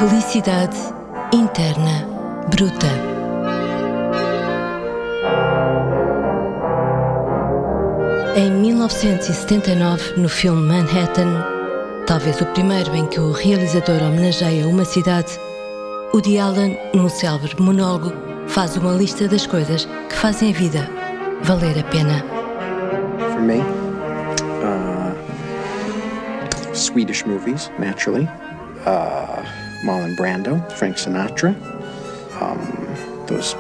Felicidade interna bruta. Em 1979, no filme Manhattan, talvez o primeiro em que o realizador homenageia uma cidade, Woody Allen, num célebre monólogo, faz uma lista das coisas que fazem a vida valer a pena. For me, Swedish movies, naturally. Marlon Brando, Frank Sinatra. Those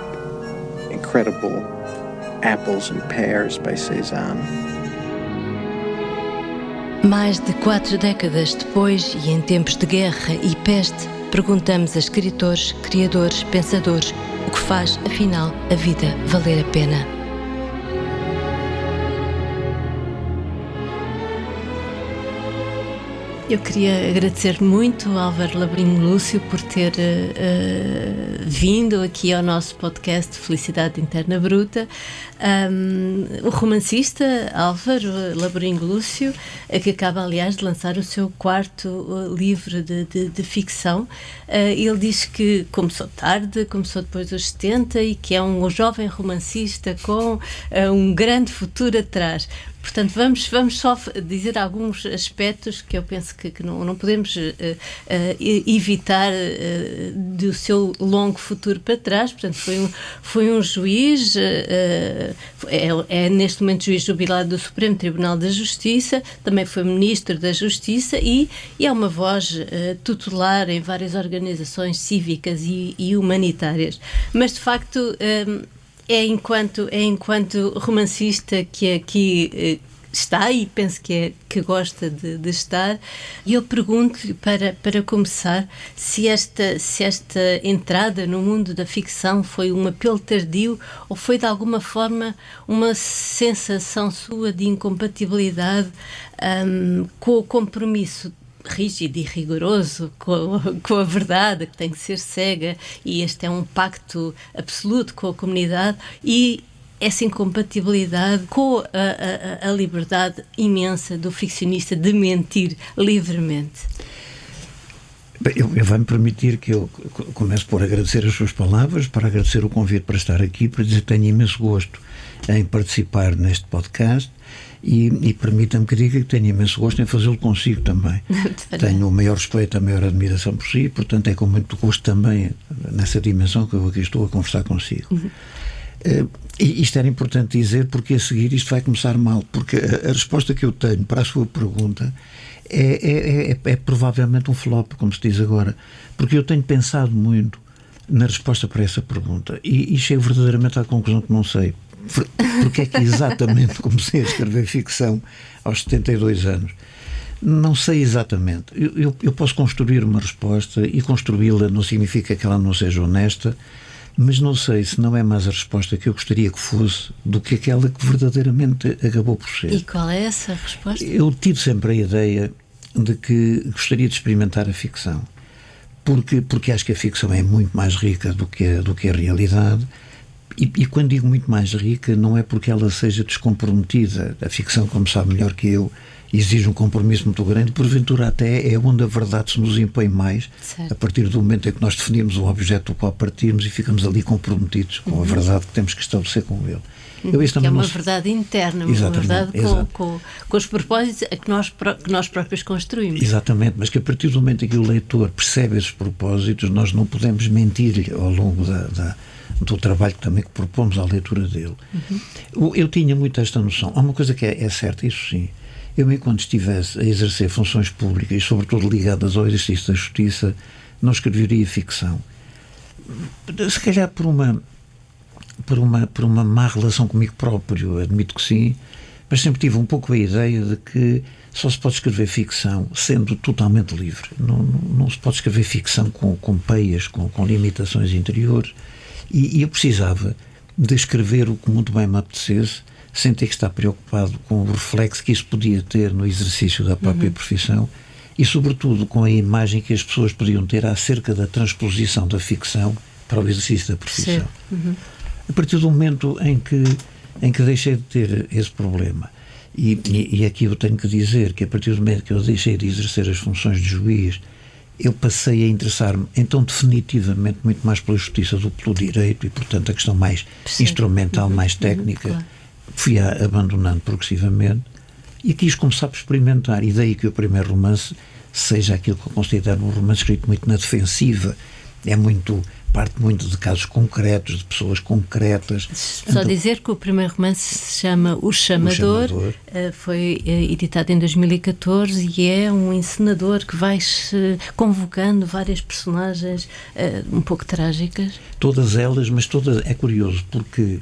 incredible Apples and Pears by Cézanne. Mais de 4 décadas depois, e em tempos de guerra e peste, perguntamos a escritores, criadores, pensadores o que faz, afinal, a vida valer a pena. Eu queria agradecer muito ao Álvaro Labrinho Lúcio por ter vindo aqui ao nosso podcast Felicidade Interna Bruta. O romancista Álvaro Labrinho Lúcio, que acaba, aliás, de lançar o seu 4º livro de ficção. Ele diz que começou tarde, começou depois dos 70 e que é um jovem romancista com um grande futuro atrás. Portanto, vamos só dizer alguns aspectos que eu penso que não podemos evitar do seu longo futuro para trás. Portanto, foi um juiz, é neste momento juiz jubilado do Supremo Tribunal da Justiça, também foi ministro da Justiça e é uma voz tutelar em várias organizações cívicas e humanitárias. Mas, de facto, é enquanto romancista que aqui está e penso que gosta de estar. E eu pergunto-lhe, para começar, se esta entrada no mundo da ficção foi um apelo tardio ou foi de alguma forma uma sensação sua de incompatibilidade com o compromisso rígido e rigoroso com a verdade, que tem que ser cega, e este é um pacto absoluto com a comunidade, e essa incompatibilidade com a liberdade imensa do ficcionista de mentir livremente. Bem, eu vai-me permitir que eu comece por agradecer as suas palavras, para agradecer o convite para estar aqui, para dizer que tenho imenso gosto em participar neste podcast. E permita-me que diga que tenho imenso gosto em fazê-lo consigo também. Tenho o maior respeito, a maior admiração por si, portanto é com muito gosto também nessa dimensão que eu aqui estou a conversar consigo. E isto era importante dizer, porque a seguir isto vai começar mal, porque a resposta que eu tenho para a sua pergunta é provavelmente um flop, como se diz agora, porque eu tenho pensado muito na resposta para essa pergunta e chego verdadeiramente à conclusão que não sei porque é que exatamente comecei a escrever ficção aos 72 anos. Não sei exatamente. Eu posso construir uma resposta, e construí-la não significa que ela não seja honesta, mas não sei se não é mais a resposta que eu gostaria que fosse do que aquela que verdadeiramente acabou por ser. E qual é essa resposta? Eu tive sempre a ideia de que gostaria de experimentar a ficção, porque acho que a ficção é muito mais rica do que a realidade. E quando digo muito mais rica, não é porque ela seja descomprometida. A ficção, como sabe melhor que eu, exige um compromisso muito grande, porventura até é onde a verdade se nos impõe mais, certo, a partir do momento em que nós definimos o objeto do qual partirmos e ficamos ali comprometidos com a verdade que temos que estabelecer com ele. Que é uma verdade interna, uma verdade com os propósitos que nós próprios construímos. Exatamente, mas que a partir do momento em que o leitor percebe esses propósitos, nós não podemos mentir-lhe ao longo do trabalho também que propomos à leitura dele. Eu tinha muito esta noção. Há uma coisa que é certa, isso sim. Eu, enquanto estivesse a exercer funções públicas e sobretudo ligadas ao exercício da justiça, não escreveria ficção. Se calhar por uma má relação comigo próprio, admito que sim, mas sempre tive um pouco a ideia de que só se pode escrever ficção sendo totalmente livre. Não se pode escrever ficção com peias, com limitações interiores. E eu precisava de escrever o que muito bem me apetecesse, sem ter que estar preocupado com o reflexo que isso podia ter no exercício da própria profissão e, sobretudo, com a imagem que as pessoas podiam ter acerca da transposição da ficção para o exercício da profissão. A partir do momento em que deixei de ter esse problema, e aqui eu tenho que dizer que a partir do momento que eu deixei de exercer as funções de juiz eu passei a interessar-me, então, definitivamente, muito mais pela justiça do que pelo direito, e, portanto, a questão mais instrumental, mais técnica, claro. fui abandonando progressivamente, e quis começar por experimentar, e daí que o primeiro romance seja aquilo que eu considero um romance escrito muito na defensiva, parte muito de casos concretos, de pessoas concretas. Só dizer que o primeiro romance se chama O Chamador. Foi editado em 2014 e é um encenador que vai convocando várias personagens um pouco trágicas. Todas elas, mas todas, é curioso, porque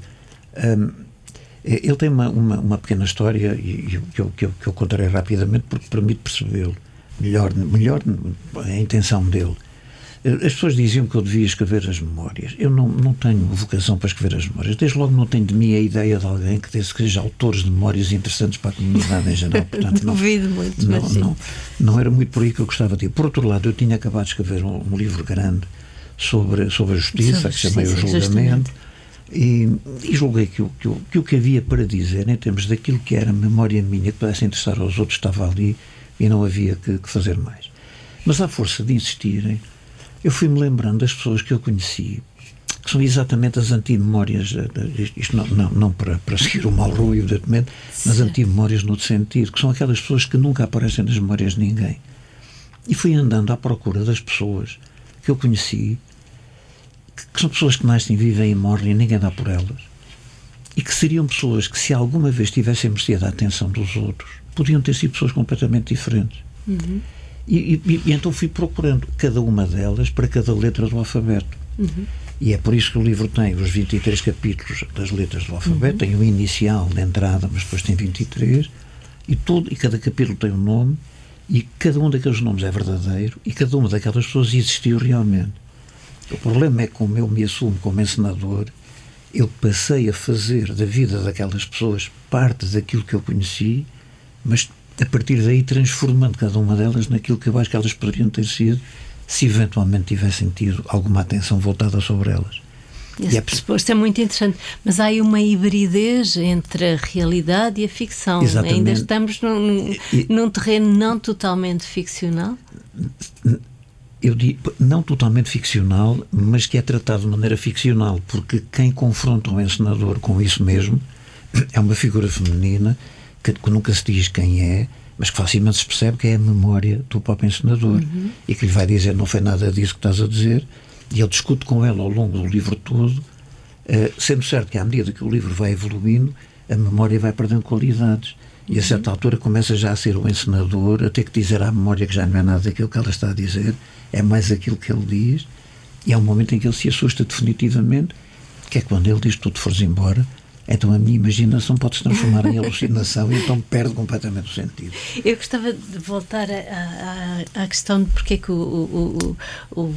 ele tem uma pequena história que eu contarei rapidamente porque permite percebê-lo melhor a intenção dele. As pessoas diziam que eu devia escrever as memórias. Eu não tenho vocação para escrever as memórias. Desde logo não tenho de mim a ideia de alguém que seja autores de memórias interessantes para a comunidade em geral. Portanto, duvido muito, mas sim. Não era muito por aí que eu gostava de ir. Por outro lado, eu tinha acabado de escrever um livro grande sobre a justiça, que chamei O Julgamento, e julguei que o que havia para dizer, em termos daquilo que era memória minha, que pudesse interessar aos outros, estava ali e não havia que fazer mais. Mas à força de insistirem, eu fui-me lembrando das pessoas que eu conheci, que são exatamente as antimemórias, isto não para seguir o Malraux e o Detimento, mas antimemórias no outro sentido, que são aquelas pessoas que nunca aparecem nas memórias de ninguém. E fui andando à procura das pessoas que eu conheci, que são pessoas que nascem, vivem e morrem e ninguém dá por elas. E que seriam pessoas que, se alguma vez tivessem merecido a atenção dos outros, podiam ter sido pessoas completamente diferentes. Uhum. E então fui procurando cada uma delas para cada letra do alfabeto. Uhum. E é por isso que o livro tem os 23 capítulos das letras do alfabeto, tem o inicial de entrada, mas depois tem 23, e cada capítulo tem um nome, e cada um daqueles nomes é verdadeiro, e cada uma daquelas pessoas existiu realmente. O problema é que, como eu me assumo como encenador, eu passei a fazer da vida daquelas pessoas parte daquilo que eu conheci, mas a partir daí transformando cada uma delas naquilo que eu acho que elas poderiam ter sido se eventualmente tivessem tido alguma atenção voltada sobre elas. Esse pressuposto é muito interessante, mas há aí uma hibridez entre a realidade e a ficção. Exatamente. Ainda estamos num terreno não totalmente ficcional? Eu digo, não totalmente ficcional, mas que é tratado de maneira ficcional, porque quem confronta um encenador com isso mesmo é uma figura feminina que nunca se diz quem é, mas que facilmente se percebe que é a memória do próprio encenador, e que lhe vai dizer: não foi nada disso que estás a dizer, e ele discute com ela ao longo do livro todo, sendo certo que à medida que o livro vai evoluindo, a memória vai perdendo qualidades, e a certa altura começa já a ser o encenador a ter que dizer à memória que já não é nada daquilo que ela está a dizer, é mais aquilo que ele diz, e é um momento em que ele se assusta definitivamente, que é quando ele diz: tu te fores embora, então a minha imaginação pode se transformar em alucinação, e então perde completamente o sentido. Eu gostava de voltar à questão de porque é que o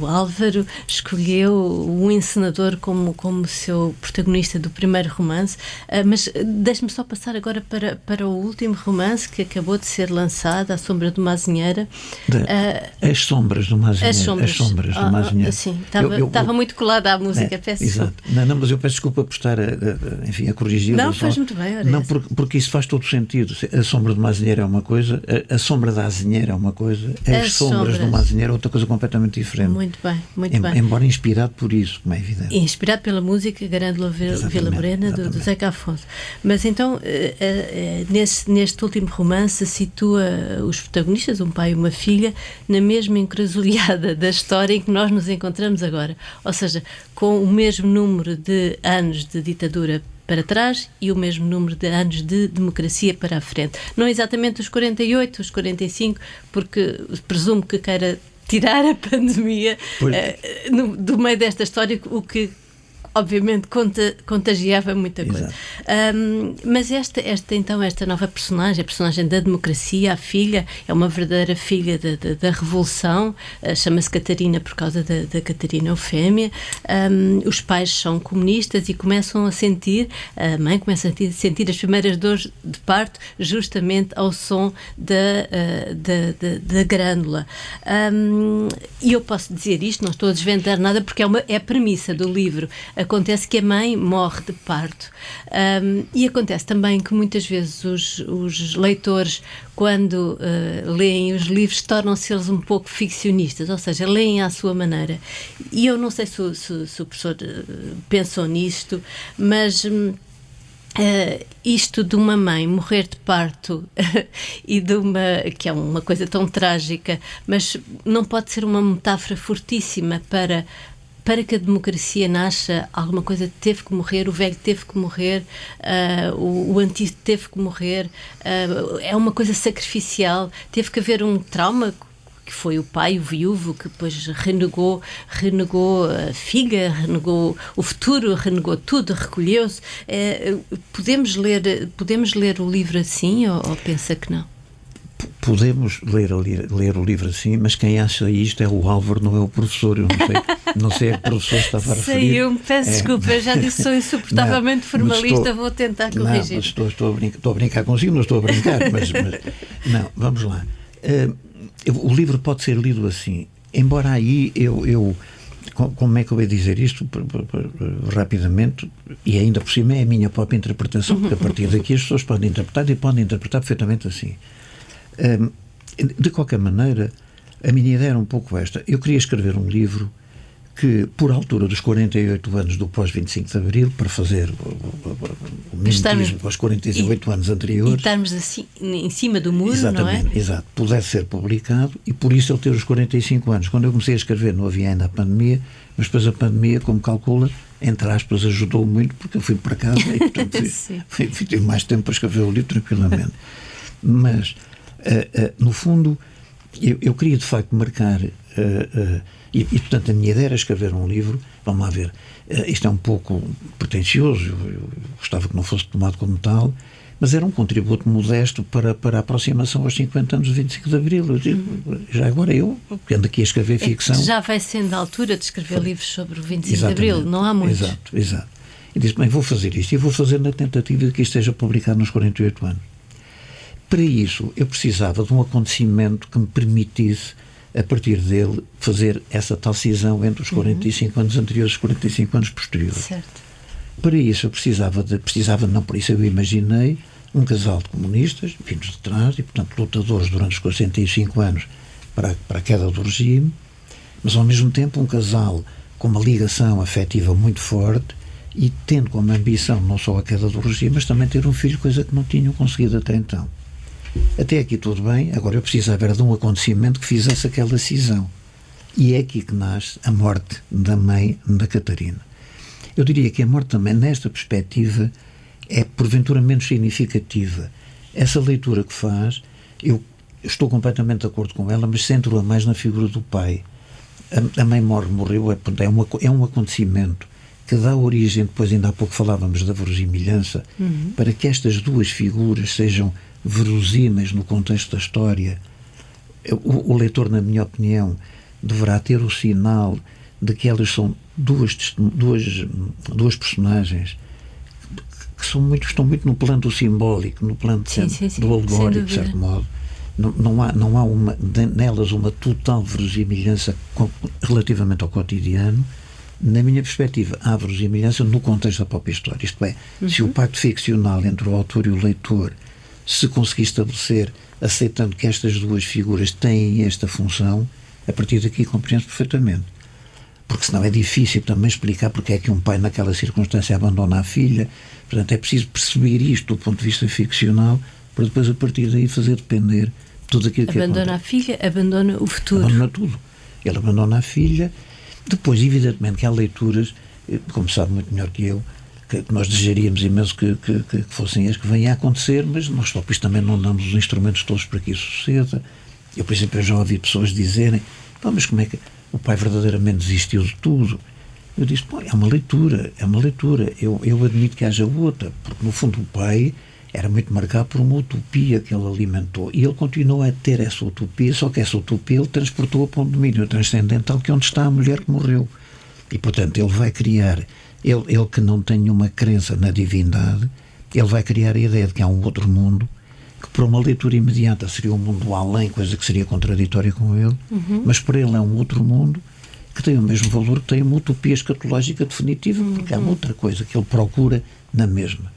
Álvaro escolheu o encenador como seu protagonista do primeiro romance, mas deixe-me só passar agora para o último romance que acabou de ser lançado, A Sombra de uma Azinheira. As Sombras de uma Azinheira. As Sombras de uma Azinheira. Sim, estava muito colada à música, peço exato. desculpa. Não, mas eu peço desculpa por estar a corrigi-lo. Não, faz muito bem. Não, porque isso faz todo o sentido. A Sombra de uma Azinheira é uma coisa, a Sombra da Azinheira é uma coisa, as sombras de uma Azinheira é outra coisa completamente diferente. Muito bem, muito bem. Embora inspirado por isso, como é evidente. Inspirado pela música Grândola Vila Morena, do Zeca Afonso. Mas então, neste último romance, situa os protagonistas, um pai e uma filha, na mesma encruzilhada da história em que nós nos encontramos agora. Ou seja, com o mesmo número de anos de ditadura para trás e o mesmo número de anos de democracia para a frente. Não exatamente os 48, os 45, porque presumo que queira tirar a pandemia do meio desta história, o que obviamente contagiava muita coisa. Mas esta nova personagem, a personagem da democracia, a filha, é uma verdadeira filha da Revolução, chama-se Catarina por causa da Catarina Eufémia. Os pais são comunistas e começam a sentir, a mãe começa a sentir as primeiras dores de parto justamente ao som da grândola. E eu posso dizer isto, não estou a desvendar nada, porque é a premissa do livro. acontece que a mãe morre de parto. E acontece também que muitas vezes os leitores, quando leem os livros, tornam-se eles um pouco ficcionistas, ou seja, leem à sua maneira. E eu não sei se o professor pensou nisto, mas isto de uma mãe morrer de parto e que é uma coisa tão trágica, mas não pode ser uma metáfora fortíssima para que a democracia nasça. Alguma coisa teve que morrer, o velho teve que morrer, o antigo teve que morrer, é uma coisa sacrificial, teve que haver um trauma, que foi o pai, o viúvo, que depois renegou a filha, renegou o futuro, renegou tudo, recolheu-se. Podemos ler o livro assim, ou pensa que não? Podemos ler o livro assim, mas quem acha isto é o Álvaro, não é o professor. Eu não sei a que professor estava a referir. Eu peço desculpa, eu já disse que sou insuportavelmente formalista, vou tentar corrigir. Não, mas estou a brincar consigo, não estou a brincar, mas não, vamos lá. O livro pode ser lido assim, embora aí como é que eu ia dizer isto rapidamente, e ainda por cima é a minha própria interpretação, porque a partir daqui as pessoas podem interpretar e podem interpretar perfeitamente assim. De qualquer maneira, a minha ideia era um pouco esta. Eu queria escrever um livro que, por altura dos 48 anos do pós-25 de Abril, para fazer o mimetismo com os 48 anos anteriores... E estarmos assim, em cima do muro, exatamente, não é? Exato, pudesse ser publicado, e por isso ele ter os 45 anos. Quando eu comecei a escrever não havia ainda a pandemia, mas depois a pandemia, como calcula, entre aspas, ajudou muito, porque eu fui para casa e, portanto, tive mais tempo para escrever o livro tranquilamente. Mas, no fundo, eu queria de facto marcar... E, portanto, a minha ideia era escrever um livro. Vamos lá ver, isto é um pouco pretencioso, eu gostava que não fosse tomado como tal, mas era um contributo modesto para a aproximação aos 50 anos do 25 de Abril. Eu digo, já agora eu, que ando aqui a escrever ficção... Já vai sendo a altura de escrever livros sobre o 25 de Abril, não há muitos. Exato. E disse, bem, vou fazer isto, e vou fazer na tentativa de que isto esteja publicado nos 48 anos. Para isso, eu precisava de um acontecimento que me permitisse, a partir dele, fazer essa tal cisão entre os 45 anos anteriores e os 45 anos posteriores. Certo. Para isso eu por isso eu imaginei um casal de comunistas, vindos de trás, e portanto lutadores durante os 45 anos para a queda do regime, mas ao mesmo tempo um casal com uma ligação afetiva muito forte e tendo como ambição não só a queda do regime, mas também ter um filho, coisa que não tinham conseguido até então. Até aqui tudo bem, agora eu precisava era de um acontecimento que fizesse aquela cisão. E é aqui que nasce a morte da mãe da Catarina. Eu diria que a morte também, nesta perspectiva, é porventura menos significativa. Essa leitura que faz, eu estou completamente de acordo com ela, mas centro-a mais na figura do pai. A mãe morreu, é um acontecimento que dá origem, depois ainda há pouco falávamos da verosimilhança, para que estas duas figuras sejam verosímeis no contexto da história. O leitor, na minha opinião, deverá ter o sinal de que elas são duas personagens que estão muito no plano do simbólico, no plano do alegórico, de certo modo. Não há nelas uma total verosimilhança relativamente ao cotidiano. Na minha perspectiva, há verosimilhança no contexto da própria história. Isto é, se o pacto ficcional entre o autor e o leitor se conseguir estabelecer, aceitando que estas duas figuras têm esta função, a partir daqui compreende perfeitamente. Porque senão é difícil também explicar porque é que um pai naquela circunstância abandona a filha. Portanto, é preciso perceber isto do ponto de vista ficcional para depois, a partir daí, fazer depender tudo aquilo que acontece. Abandona a filha, abandona o futuro. Abandona tudo. Ele abandona a filha. Depois, evidentemente, que há leituras, como sabe muito melhor que eu, que nós desejaríamos imenso que fossem as que vêm a acontecer, mas nós próprios também não damos os instrumentos todos para que isso suceda. Eu, por exemplo, já ouvi pessoas dizerem, mas como é que o pai verdadeiramente desistiu de tudo? Eu disse, é uma leitura. Eu admito que haja outra, porque no fundo o pai era muito marcado por uma utopia que ele alimentou, e ele continua a ter essa utopia, só que essa utopia ele transportou para um domínio transcendental, que é onde está a mulher que morreu. E, portanto, ele vai criar, ele que não tem nenhuma crença na divindade, ele vai criar a ideia de que há um outro mundo, que para uma leitura imediata seria um mundo além, coisa que seria contraditória com ele, mas para ele é um outro mundo, que que tem o mesmo valor que tem uma utopia escatológica definitiva, porque há outra coisa que ele procura na mesma,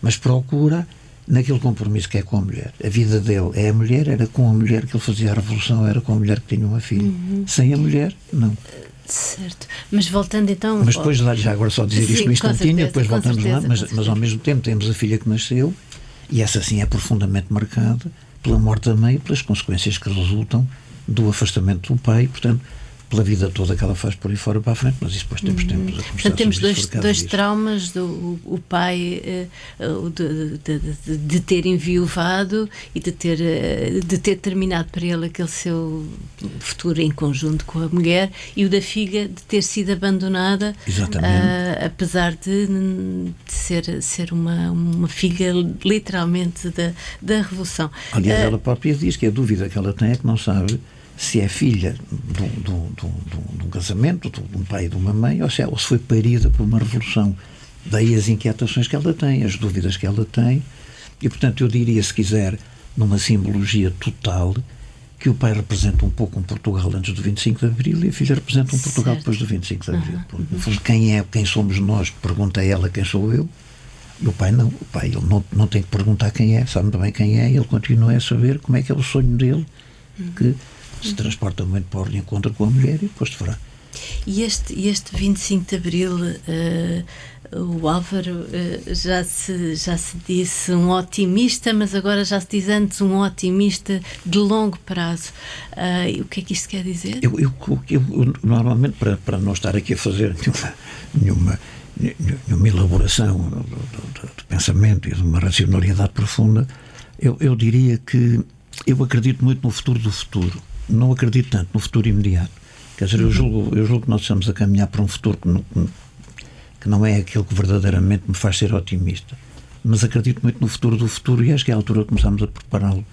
mas procura naquele compromisso que é com a mulher. A vida dele é a mulher, era com a mulher que ele fazia a revolução, era com a mulher que tinha uma filha. Sem a mulher, não. Certo. Mas voltando então... Mas depois, já agora só dizer isto no instantinho, depois voltamos lá, mas ao mesmo tempo temos a filha que nasceu, e essa sim é profundamente marcada pela morte da mãe e pelas consequências que resultam do afastamento do pai, portanto, pela vida toda que ela faz por aí fora para a frente, mas isso depois temos tempo a conversar. Portanto, temos dois disso. traumas, o pai de ter enviuvado e de ter terminado para ele aquele seu futuro em conjunto com a mulher, e o da filha de ter sido abandonada, apesar de ser uma filha literalmente da Revolução. Aliás, ela própria diz que a dúvida que ela tem é que não sabe se é filha de um casamento, de um pai e de uma mãe, ou se foi parida por uma revolução. Daí as inquietações que ela tem, as dúvidas que ela tem, e portanto eu diria, se quiser, numa simbologia total, que o pai representa um pouco um Portugal antes do 25 de Abril e a filha representa um Portugal depois do 25 de Abril. No fundo, quem somos nós? Pergunta ela quem sou eu. E o pai não. O pai ele não tem que perguntar quem é, sabe bem quem é, ele continua a saber como é que é o sonho dele, que se transporta muito para o encontro com a mulher e depois fará. E este 25 de Abril, o Álvaro já se disse um otimista, mas agora já se diz antes um otimista de longo prazo. O que é que isto quer dizer? Eu normalmente, para não estar aqui a fazer nenhuma elaboração do pensamento e de uma racionalidade profunda, eu diria que eu acredito muito no futuro do futuro. Não acredito tanto no futuro imediato. Quer dizer, eu julgo que nós estamos a caminhar para um futuro que não é aquele que verdadeiramente me faz ser otimista. Mas acredito muito no futuro do futuro e acho que é a altura que começamos a prepará-lo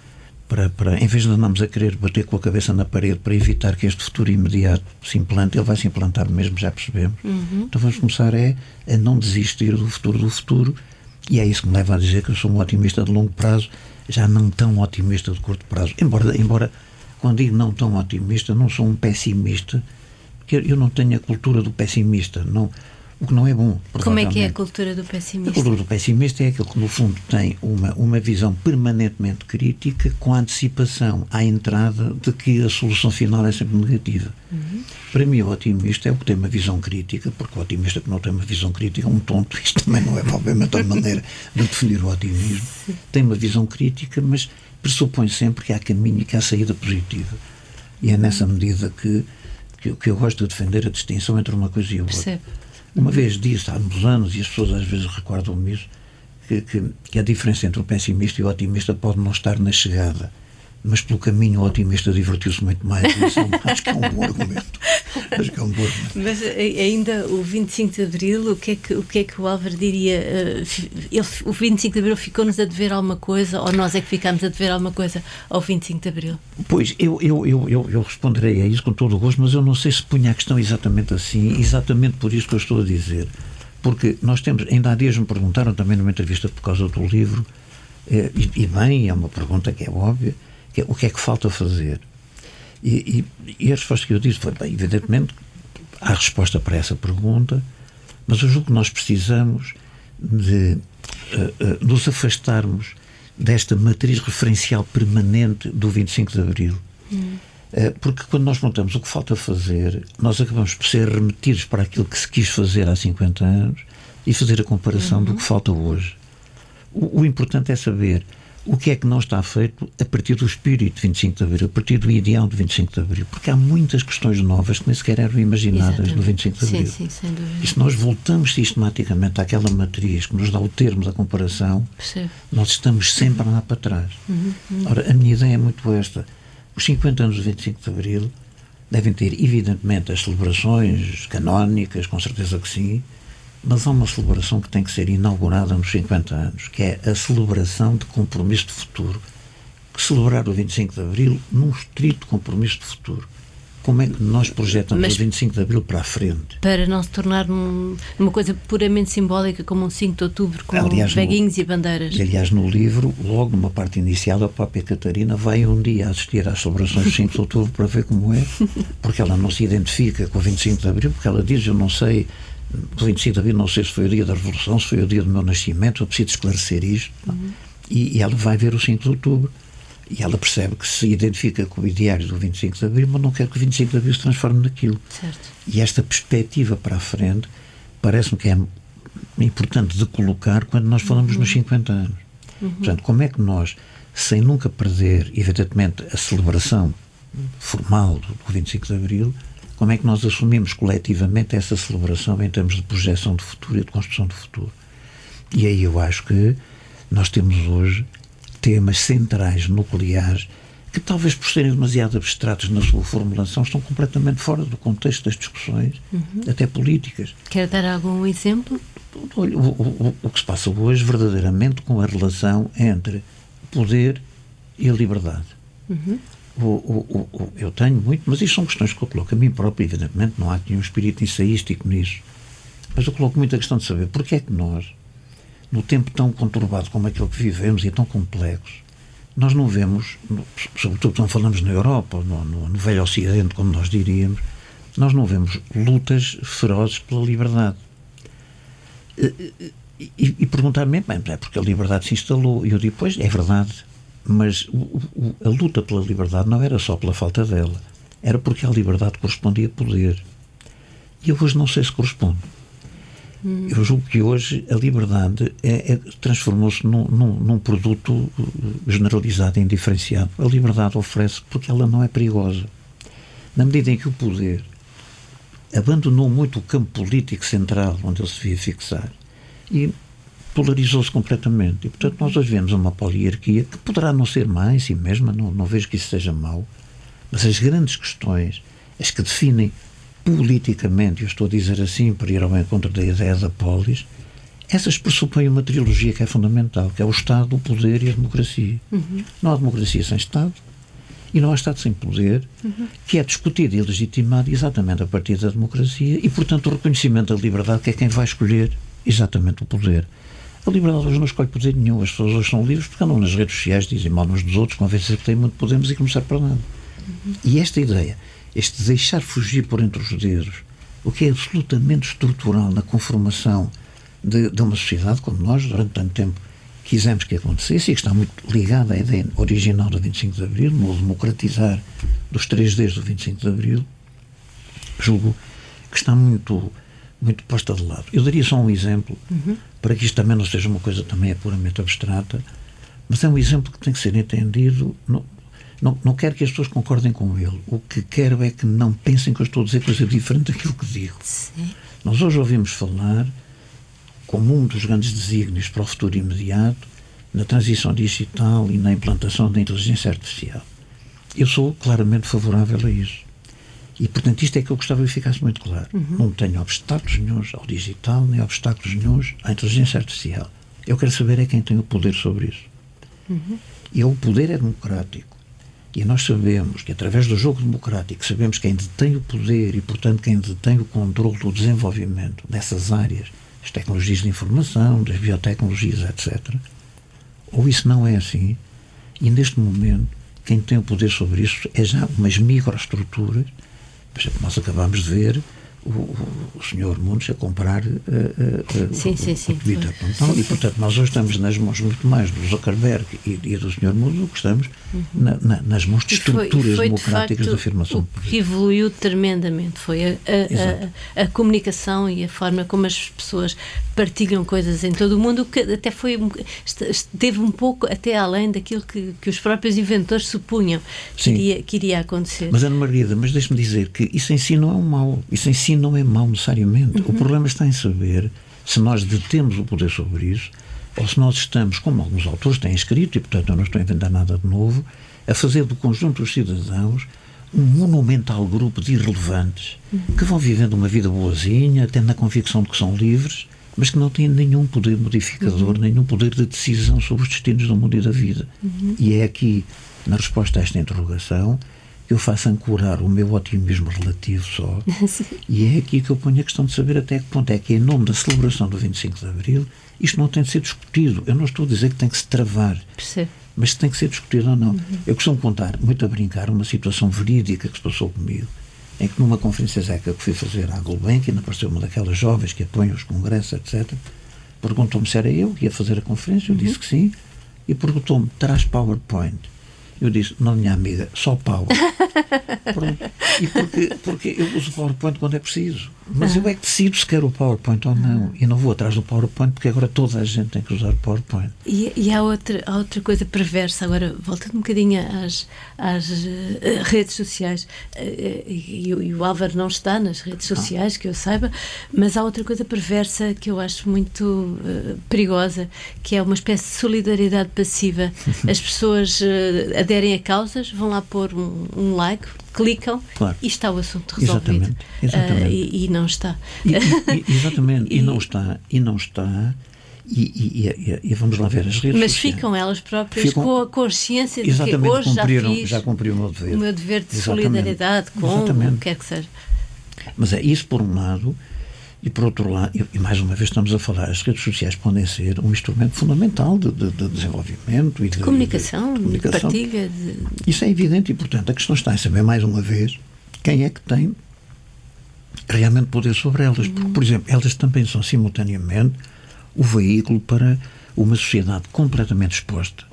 para, em vez de andarmos a querer bater com a cabeça na parede para evitar que este futuro imediato se implante, ele vai se implantar mesmo, já percebemos. Então vamos começar a não desistir do futuro, e é isso que me leva a dizer que eu sou um otimista de longo prazo, já não tão otimista de curto prazo. Embora quando digo não tão otimista, não sou um pessimista, porque eu não tenho a cultura do pessimista, o que não é bom. Como é que é a cultura do pessimista? A cultura do pessimista é aquele que, no fundo, tem uma visão permanentemente crítica, com a antecipação à entrada de que a solução final é sempre negativa. Para mim, o otimista é o que tem uma visão crítica, porque o otimista que não tem uma visão crítica é um tonto. Isto também não é, obviamente, a maneira de definir o otimismo. Tem uma visão crítica, mas pressupõe sempre que há caminho e que há saída positiva. E é nessa medida que eu gosto de defender a distinção entre uma coisa e outra. Percebe. Uma vez disse, há uns anos, e as pessoas às vezes recordam-me isso, que a diferença entre o pessimista e o otimista pode não estar na chegada, mas pelo caminho o otimista divertiu-se muito mais. Acho que é um bom argumento. Mas ainda o 25 de Abril, o que é que o Álvaro diria? O 25 de Abril ficou-nos a dever alguma coisa, ou nós é que ficámos a dever alguma coisa ao 25 de Abril? Pois, eu responderei a isso com todo o gosto, mas eu não sei se punha a questão exatamente assim, exatamente por isso que eu estou a dizer. Porque nós temos, ainda há dias me perguntaram também numa entrevista por causa do livro, e bem, é uma pergunta que é óbvia, que é o que é que falta fazer? E a resposta que eu disse foi, bem, evidentemente há resposta para essa pergunta, mas eu julgo que nós precisamos de nos afastarmos desta matriz referencial permanente do 25 de Abril. Porque quando nós perguntamos o que falta fazer, nós acabamos por ser remetidos para aquilo que se quis fazer há 50 anos e fazer a comparação do que falta hoje. O importante é saber o que é que não está feito a partir do espírito de 25 de Abril, a partir do ideal de 25 de Abril, porque há muitas questões novas que nem sequer eram imaginadas no 25 de Abril. Sim, sem dúvida. E se nós voltamos sistematicamente àquela matriz que nos dá o termo da comparação, nós estamos sempre a andar para trás. Ora, a minha ideia é muito esta. Os 50 anos do 25 de Abril devem ter, evidentemente, as celebrações canónicas, com certeza que sim, mas há uma celebração que tem que ser inaugurada nos 50 anos, que é a celebração de compromisso de futuro. Celebrar o 25 de Abril num estrito compromisso de futuro. como é que nós projetamos o 25 de Abril para a frente? Para não se tornar uma coisa puramente simbólica, como um 5 de Outubro, com veguinhos e bandeiras. Aliás, no livro, logo numa parte inicial, a própria Catarina vai um dia assistir às celebrações do 5 de Outubro para ver como é, porque ela não se identifica com o 25 de Abril, porque ela diz, eu não sei, o 25 de Abril não sei se foi o dia da Revolução, se foi o dia do meu nascimento, eu preciso esclarecer isto. E ela vai ver o 5 de Outubro. E ela percebe que se identifica com o ideário do 25 de Abril, mas não quer que o 25 de Abril se transforme naquilo. Certo. E esta perspectiva para a frente parece-me que é importante de colocar quando nós falamos nos 50 anos. Portanto, como é que nós, sem nunca perder, evidentemente, a celebração formal do 25 de Abril, como é que nós assumimos coletivamente essa celebração em termos de projeção de futuro e de construção de futuro? E aí eu acho que nós temos hoje temas centrais, nucleares, que talvez por serem demasiado abstratos na sua formulação, estão completamente fora do contexto das discussões, até políticas. Quer dar algum exemplo? Olha, o que se passa hoje, verdadeiramente, com a relação entre poder e a liberdade. Eu tenho muito, mas isto são questões que eu coloco a mim próprio, evidentemente, não há nenhum espírito ensaístico nisso. Mas eu coloco muito a questão de saber porque é que nós, no tempo tão conturbado como aquele que vivemos e tão complexo, nós não vemos, sobretudo quando falamos na Europa, no velho Ocidente, como nós diríamos, nós não vemos lutas ferozes pela liberdade. E perguntar-me, bem, é porque a liberdade se instalou. E eu digo, pois, é verdade, mas a luta pela liberdade não era só pela falta dela, era porque a liberdade correspondia a poder. E eu hoje não sei se corresponde. Eu julgo que hoje a liberdade transformou-se num produto generalizado e indiferenciado. A liberdade oferece porque ela não é perigosa. Na medida em que o poder abandonou muito o campo político central onde ele se devia fixar e polarizou-se completamente. E, portanto, nós hoje vemos uma poliarquia que poderá não ser má em si mesma, não vejo que isso seja mau, mas as grandes questões, as que definem politicamente, eu estou a dizer assim para ir ao encontro da ideia da polis, essas pressupõem uma trilogia que é fundamental, que é o Estado, o poder e a democracia. Não há democracia sem Estado e não há Estado sem poder, que é discutido e legitimado exatamente a partir da democracia e, portanto, o reconhecimento da liberdade, que é quem vai escolher exatamente o poder. A liberdade hoje não escolhe poder nenhum, as pessoas hoje são livres porque andam nas redes sociais, dizem mal uns dos outros, convencem que têm muito poder, mas e que não serve para nada. E esta ideia, este deixar fugir por entre os dedos, o que é absolutamente estrutural na conformação de uma sociedade como nós, durante tanto tempo, quisemos que acontecesse, e que está muito ligada à ideia original do 25 de Abril, no democratizar dos 3 Ds do 25 de Abril, julgo que está muito posta de lado. Eu daria só um exemplo, para que isto também não seja uma coisa também puramente abstrata, mas é um exemplo que tem que ser entendido. Não quero que as pessoas concordem com ele. O que quero é que não pensem que eu estou a dizer coisa diferente daquilo que digo. Sim. Nós hoje ouvimos falar, como um dos grandes desígnios para o futuro imediato, na transição digital e na implantação da inteligência artificial. Eu sou claramente favorável a isso. E, portanto, isto é que eu gostava que ficasse muito claro. Não tenho obstáculos nenhuns ao digital, nem obstáculos nenhuns à inteligência artificial. Eu quero saber é quem tem o poder sobre isso. E o poder é democrático. E nós sabemos que, através do jogo democrático, sabemos quem detém o poder e, portanto, quem detém o controle do desenvolvimento dessas áreas, as tecnologias de informação, das biotecnologias, etc. Ou isso não é assim, e neste momento, quem tem o poder sobre isso é já umas microestruturas. Por exemplo, nós acabamos de ver o Sr. Mundos a comprar o Twitter. E, portanto, nós hoje estamos nas mãos muito mais do Zuckerberg e do Sr. Mundos do que estamos nas mãos de estruturas democráticas de afirmação. O que evoluiu tremendamente foi a comunicação e a forma como as pessoas partilham coisas em todo o mundo, que até esteve um pouco até além daquilo que os próprios inventores supunham que iria acontecer. Mas, Ana Margarida, deixe-me dizer que isso em si não é um mau. Isso em si não é mau necessariamente. O problema está em saber se nós detemos o poder sobre isso ou se nós estamos, como alguns autores têm escrito, e portanto eu não estou a inventar nada de novo, a fazer do conjunto dos cidadãos um monumental grupo de irrelevantes que vão vivendo uma vida boazinha, tendo a convicção de que são livres, mas que não têm nenhum poder modificador, nenhum poder de decisão sobre os destinos do mundo e da vida. E é aqui, na resposta a esta interrogação, que eu faço ancorar o meu otimismo relativo só. E é aqui que eu ponho a questão de saber até que ponto é que, em nome da celebração do 25 de Abril, isto não tem de ser discutido. Eu não estou a dizer que tem que se travar. Percebo. Mas se tem que ser discutido ou não. Eu costumo contar, muito a brincar, uma situação verídica que se passou comigo, em que numa conferência ZECA que fui fazer à Gulbenkian, apareceu uma daquelas jovens que apoiam os congressos, etc. Perguntou-me se era eu que ia fazer a conferência, eu disse que sim, e perguntou-me, traz PowerPoint? Eu disse, não, minha amiga, só Power. Pronto. E porque eu uso o PowerPoint quando é preciso. Mas eu é que decido se quero o PowerPoint ou não. E não vou atrás do PowerPoint porque agora toda a gente tem que usar o PowerPoint. E há outra coisa perversa, agora voltando um bocadinho às redes sociais, e o Álvaro não está nas redes sociais, que eu saiba, mas há outra coisa perversa que eu acho muito perigosa, que é uma espécie de solidariedade passiva. As pessoas aderem a causas, vão lá pôr um like, clicam, claro, e está o assunto resolvido. Exatamente. E não está. Exatamente, e não está. E vamos lá ver as redes mas sociais. ficam elas próprias com a consciência de que hoje já cumpri o meu dever de solidariedade com o que quer que seja. Mas é isso por um lado, e por outro lado, e mais uma vez estamos a falar, as redes sociais podem ser um instrumento fundamental de desenvolvimento e de comunicação, de partilha. Isso é evidente e, portanto, a questão está em saber, mais uma vez, quem é que tem realmente poder sobre elas. Porque, por exemplo, elas também são simultaneamente o veículo para uma sociedade completamente exposta.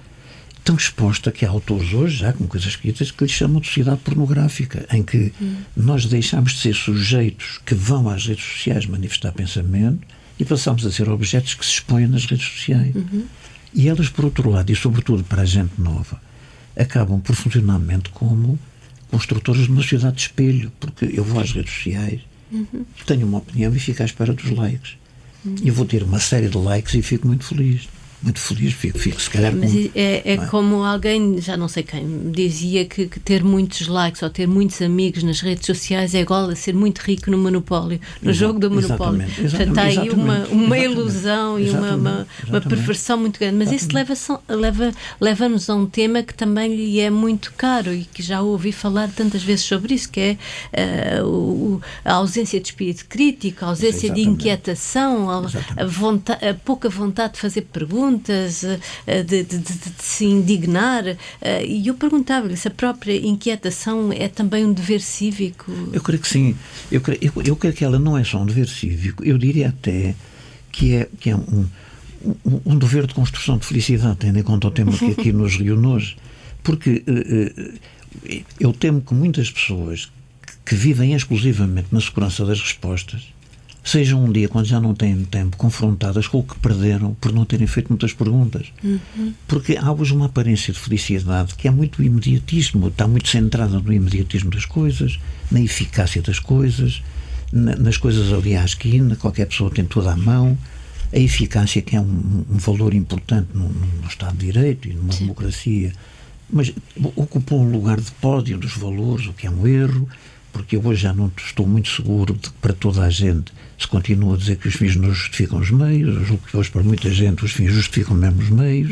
Tão exposta que há autores hoje, já com coisas escritas, que lhe chamam de sociedade pornográfica, em que nós deixamos de ser sujeitos que vão às redes sociais manifestar pensamento e passamos a ser objetos que se expõem nas redes sociais. E elas, por outro lado, e sobretudo para a gente nova, acabam por funcionar como construtores de uma sociedade de espelho, porque eu vou às redes sociais, tenho uma opinião e fico à espera dos likes. E vou ter uma série de likes e fico muito feliz. Muito feliz, fico se calhar... Mas como alguém, já não sei quem, me dizia que ter muitos likes ou ter muitos amigos nas redes sociais é igual a ser muito rico no monopólio, no jogo do monopólio. Portanto, há aí uma ilusão e uma perversão muito grande. Mas isso leva-nos a um tema que também lhe é muito caro e que já ouvi falar tantas vezes sobre isso, que é a ausência de espírito crítico, a ausência de inquietação, a pouca vontade de fazer perguntas, de se indignar, e eu perguntava-lhe se a própria inquietação é também um dever cívico. Eu creio que sim. Eu creio que ela não é só um dever cívico, eu diria até que é um dever de construção de felicidade, tendo em conta o tema que aqui nos reúne hoje, porque eu temo que muitas pessoas que vivem exclusivamente na segurança das respostas sejam um dia, quando já não têm tempo, confrontadas com o que perderam por não terem feito muitas perguntas. Porque há hoje uma aparência de felicidade que é muito imediatismo, está muito centrada no imediatismo das coisas, na eficácia das coisas, nas coisas, aliás, que qualquer pessoa tem tudo à mão, a eficácia que é um valor importante no Estado de Direito e numa democracia, mas ocupou um lugar de pódio dos valores, o que é um erro, porque eu hoje já não estou muito seguro de que para toda a gente se continua a dizer que os fins não justificam os meios. Eu julgo que hoje para muita gente os fins justificam mesmo os meios,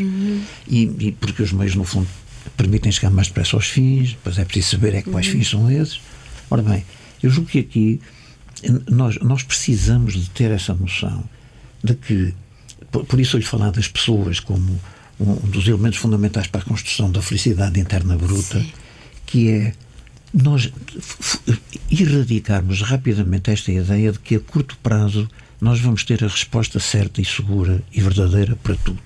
e porque os meios no fundo permitem chegar mais depressa aos fins, depois é preciso saber quais fins são esses. Ora bem, eu julgo que aqui nós precisamos de ter essa noção de que, por isso eu lhe falar das pessoas como um dos elementos fundamentais para a construção da felicidade interna bruta, que é nós erradicarmos rapidamente esta ideia de que a curto prazo nós vamos ter a resposta certa e segura e verdadeira para tudo.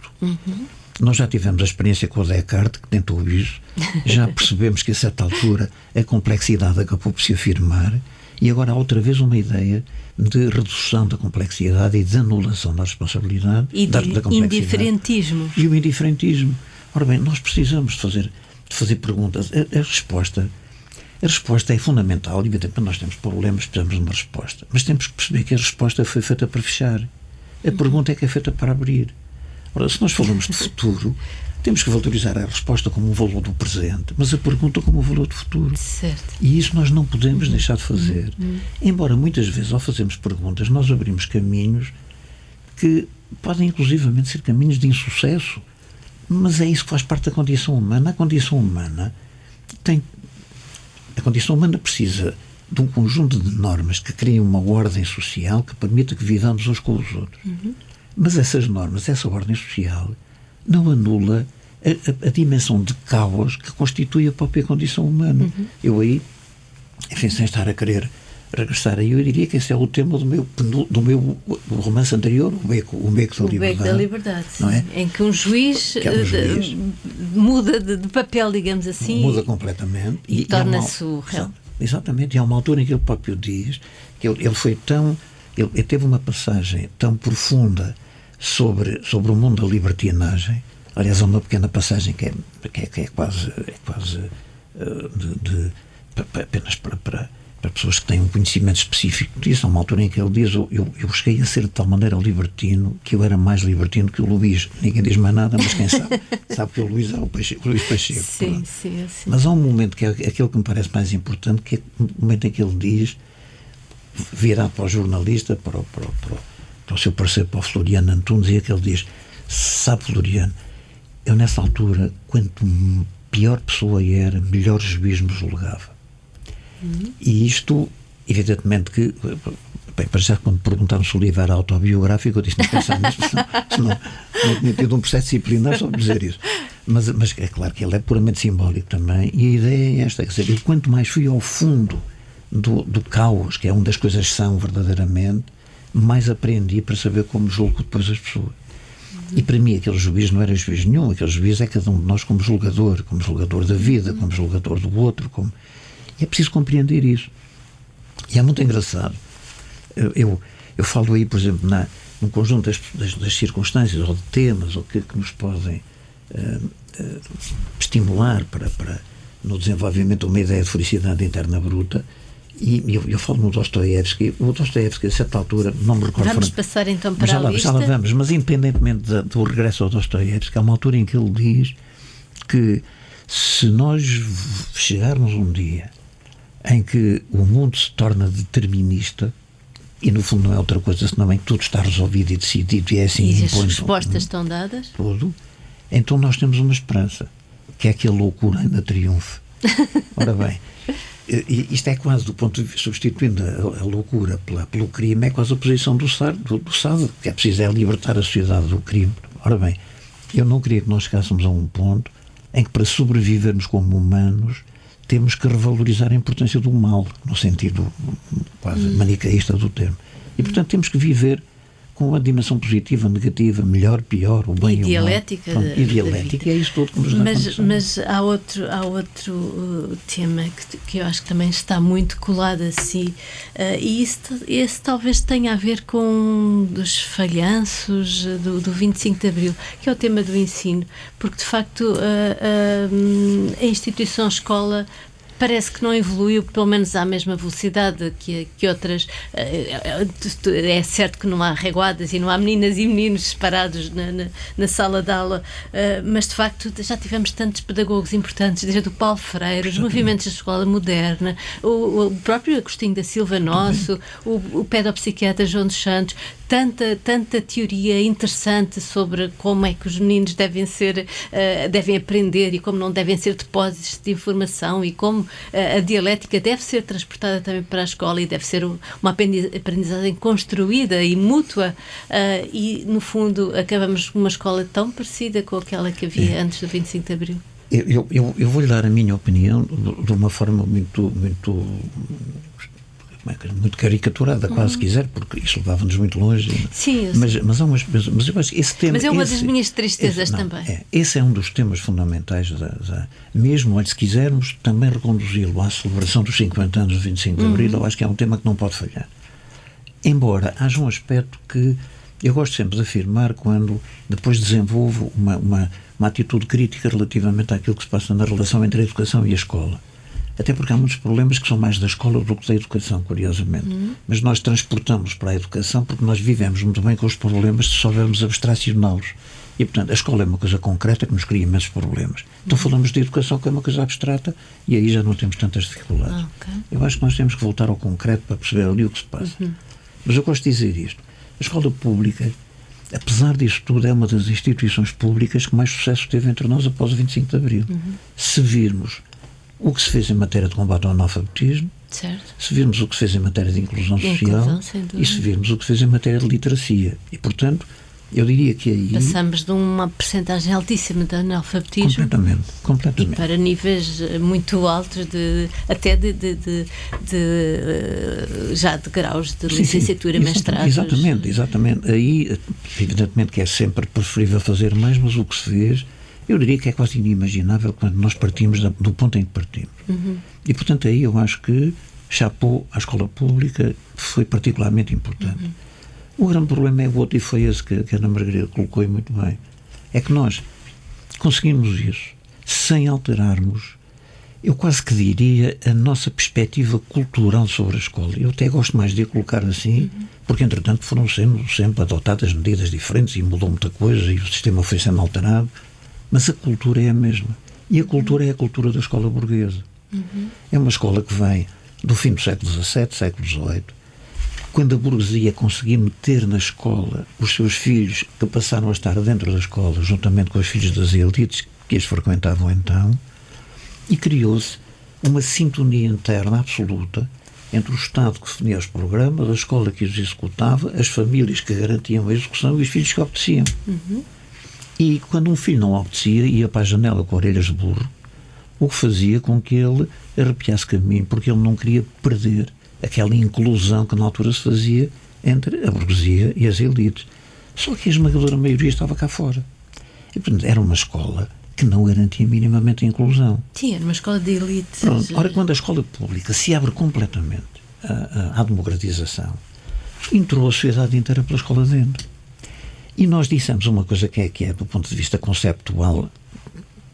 Nós já tivemos a experiência com o Descartes, que tentou isso, já percebemos que a certa altura a complexidade acabou por se afirmar, e agora há outra vez uma ideia de redução da complexidade e de anulação da responsabilidade e da complexidade. Indiferentismo. E o indiferentismo. Ora bem, nós precisamos de fazer perguntas. A resposta é fundamental, evidentemente nós temos problemas, precisamos de uma resposta, mas temos que perceber que a resposta foi feita para fechar. A pergunta é que é feita para abrir. Ora, se nós falamos de futuro, temos que valorizar a resposta como um valor do presente, mas a pergunta como um valor do futuro. Certo. E isso nós não podemos deixar de fazer. Embora muitas vezes, ao fazermos perguntas, nós abrimos caminhos que podem inclusivamente ser caminhos de insucesso, mas é isso que faz parte da condição humana. A condição humana a condição humana precisa de um conjunto de normas que criem uma ordem social que permita que vivamos uns com os outros. Mas essas normas, essa ordem social, não anula a dimensão de caos que constitui a própria condição humana. Eu aí, enfim, sem estar a querer regressar aí, eu diria que esse é o tema do meu romance anterior, o Beco da Liberdade. Sim, não é? Em que um juiz, muda de papel, digamos assim. Muda completamente. E torna-se o réu. Exatamente. E há uma altura em que ele próprio diz que ele foi tão... Ele teve uma passagem tão profunda sobre o mundo da libertinagem. Aliás, há uma pequena passagem que é quase apenas para pessoas que têm um conhecimento específico disso. Há uma altura em que ele diz: eu cheguei a ser de tal maneira libertino que eu era mais libertino que o Luís. Ninguém diz mais nada, mas quem sabe que o Luís é o Luís Pacheco. Sim. Mas há um momento que é aquele que me parece mais importante, que é o momento em que ele diz, virado para o jornalista, para o seu parceiro, para o Floriano Antunes, e é que ele diz: sabe, Floriano, eu nessa altura, quanto pior pessoa era, melhor juiz me julgava. E isto, evidentemente que, bem, para já quando perguntaram se o livro era autobiográfico, eu disse: não pensar nisso, senão não tinha tido um processo disciplinar só para dizer isso. Mas é claro que ele é puramente simbólico também, e a ideia é esta, quer dizer, eu quanto mais fui ao fundo do caos, que é onde as coisas são verdadeiramente, mais aprendi para saber como julgo depois as pessoas. E para mim aquele juiz não era juiz nenhum, aquele juiz é cada um de nós como julgador da vida, como julgador do outro, e é preciso compreender isso. E é muito engraçado. Eu falo aí, por exemplo, num conjunto das circunstâncias ou de temas ou que nos podem estimular para no desenvolvimento de uma ideia de felicidade interna bruta. E eu falo no Dostoiévski. O Dostoiévski, a certa altura, não me recordo. Vamos passar então para a lista. Já lá vamos, mas independentemente do regresso ao Dostoiévski, há uma altura em que ele diz que se nós chegarmos um dia em que o mundo se torna determinista, e no fundo não é outra coisa senão em que tudo está resolvido e decidido e é assim, e as respostas estão dadas, tudo, então nós temos uma esperança, que é que a loucura ainda triunfe. Ora bem, isto é quase, do ponto de vista, substituindo a loucura pelo crime, é quase a posição do Sade, que é preciso libertar a sociedade do crime. Ora bem, eu não queria que nós chegássemos a um ponto em que, para sobrevivermos como humanos, temos que revalorizar a importância do mal, no sentido quase manicaísta do termo. E, portanto, temos que viver com a dimensão positiva, negativa, melhor, pior, o bem e o mal. E dialética, é isso tudo que nos dá condição. Mas há outro tema que eu acho que também está muito colado a si, e esse talvez tenha a ver com um dos falhanços do 25 de Abril, que é o tema do ensino, porque de facto a instituição escola parece que não evoluiu, pelo menos à mesma velocidade que outras. É certo que não há reguadas e não há meninas e meninos separados na sala de aula, mas de facto já tivemos tantos pedagogos importantes, desde o Paulo Freire, os movimentos da escola moderna, o próprio Agostinho da Silva Nosso, o pedopsiquiatra João dos Santos, tanta teoria interessante sobre como é que os meninos devem aprender e como não devem ser depósitos de informação e como a dialética deve ser transportada também para a escola e deve ser uma aprendizagem construída e mútua, e no fundo acabamos com uma escola tão parecida com aquela que havia antes do 25 de Abril. Eu vou-lhe dar a minha opinião de uma forma muito caricaturada, quase se quiser, porque isso levava-nos muito longe. Sim, mas eu acho que esse tema... Mas é uma das minhas tristezas também. Esse é um dos temas fundamentais, mesmo, se quisermos, também reconduzi-lo à celebração dos 50 anos do 25 de Abril, eu acho que é um tema que não pode falhar. Embora haja um aspecto que eu gosto sempre de afirmar quando depois desenvolvo uma atitude crítica relativamente àquilo que se passa na relação entre a educação e a escola. Até porque há muitos problemas que são mais da escola do que da educação, curiosamente. Mas nós transportamos para a educação porque nós vivemos muito bem com os problemas se soubermos abstracioná-los. E, portanto, a escola é uma coisa concreta que nos cria imensos problemas. Então falamos de educação, que é uma coisa abstrata, e aí já não temos tantas dificuldades. Eu acho que nós temos que voltar ao concreto para perceber ali o que se passa. Mas eu gosto de dizer isto. A escola pública, apesar disso tudo, é uma das instituições públicas que mais sucesso teve entre nós após o 25 de Abril. Se virmos o que se fez em matéria de combate ao analfabetismo, certo. se virmos o que se fez em matéria de inclusão social e se virmos o que se fez em matéria de literacia. E, portanto, eu diria que aí... Passamos de uma percentagem altíssima de analfabetismo completamente. E para níveis muito altos até já de graus de licenciatura, mestrado. Exatamente. Aí, evidentemente que é sempre preferível fazer mais, mas o que se fez, eu diria que é quase inimaginável quando nós partimos do ponto em que partimos. E, portanto, aí eu acho que chapeau à escola pública foi particularmente importante. O grande problema é o outro, e foi esse que a Ana Margarida colocou e muito bem. É que nós conseguimos isso sem alterarmos, eu quase que diria, a nossa perspectiva cultural sobre a escola. Eu até gosto mais de a colocar assim, porque entretanto foram sempre adotadas medidas diferentes e mudou muita coisa e o sistema foi sendo alterado, mas a cultura é a mesma. E a cultura é a cultura da escola burguesa. É uma escola que vem do fim do século XVII, século XVIII, quando a burguesia conseguia meter na escola os seus filhos que passaram a estar dentro da escola, juntamente com os filhos das elites que as frequentavam então, e criou-se uma sintonia interna absoluta entre o Estado que definia os programas, a escola que os executava, as famílias que garantiam a execução e os filhos que obedeciam. E quando um filho não obedecia, ia para a janela com orelhas de burro, o que fazia com que ele arrepiasse caminho, porque ele não queria perder aquela inclusão que na altura se fazia entre a burguesia e as elites. Só que a esmagadora maioria estava cá fora. E, portanto, era uma escola que não garantia minimamente a inclusão. Sim, era uma escola de elite. Ora, quando a escola pública se abre completamente à democratização, entrou a sociedade inteira pela escola dentro. E nós dissemos uma coisa que é do ponto de vista conceptual,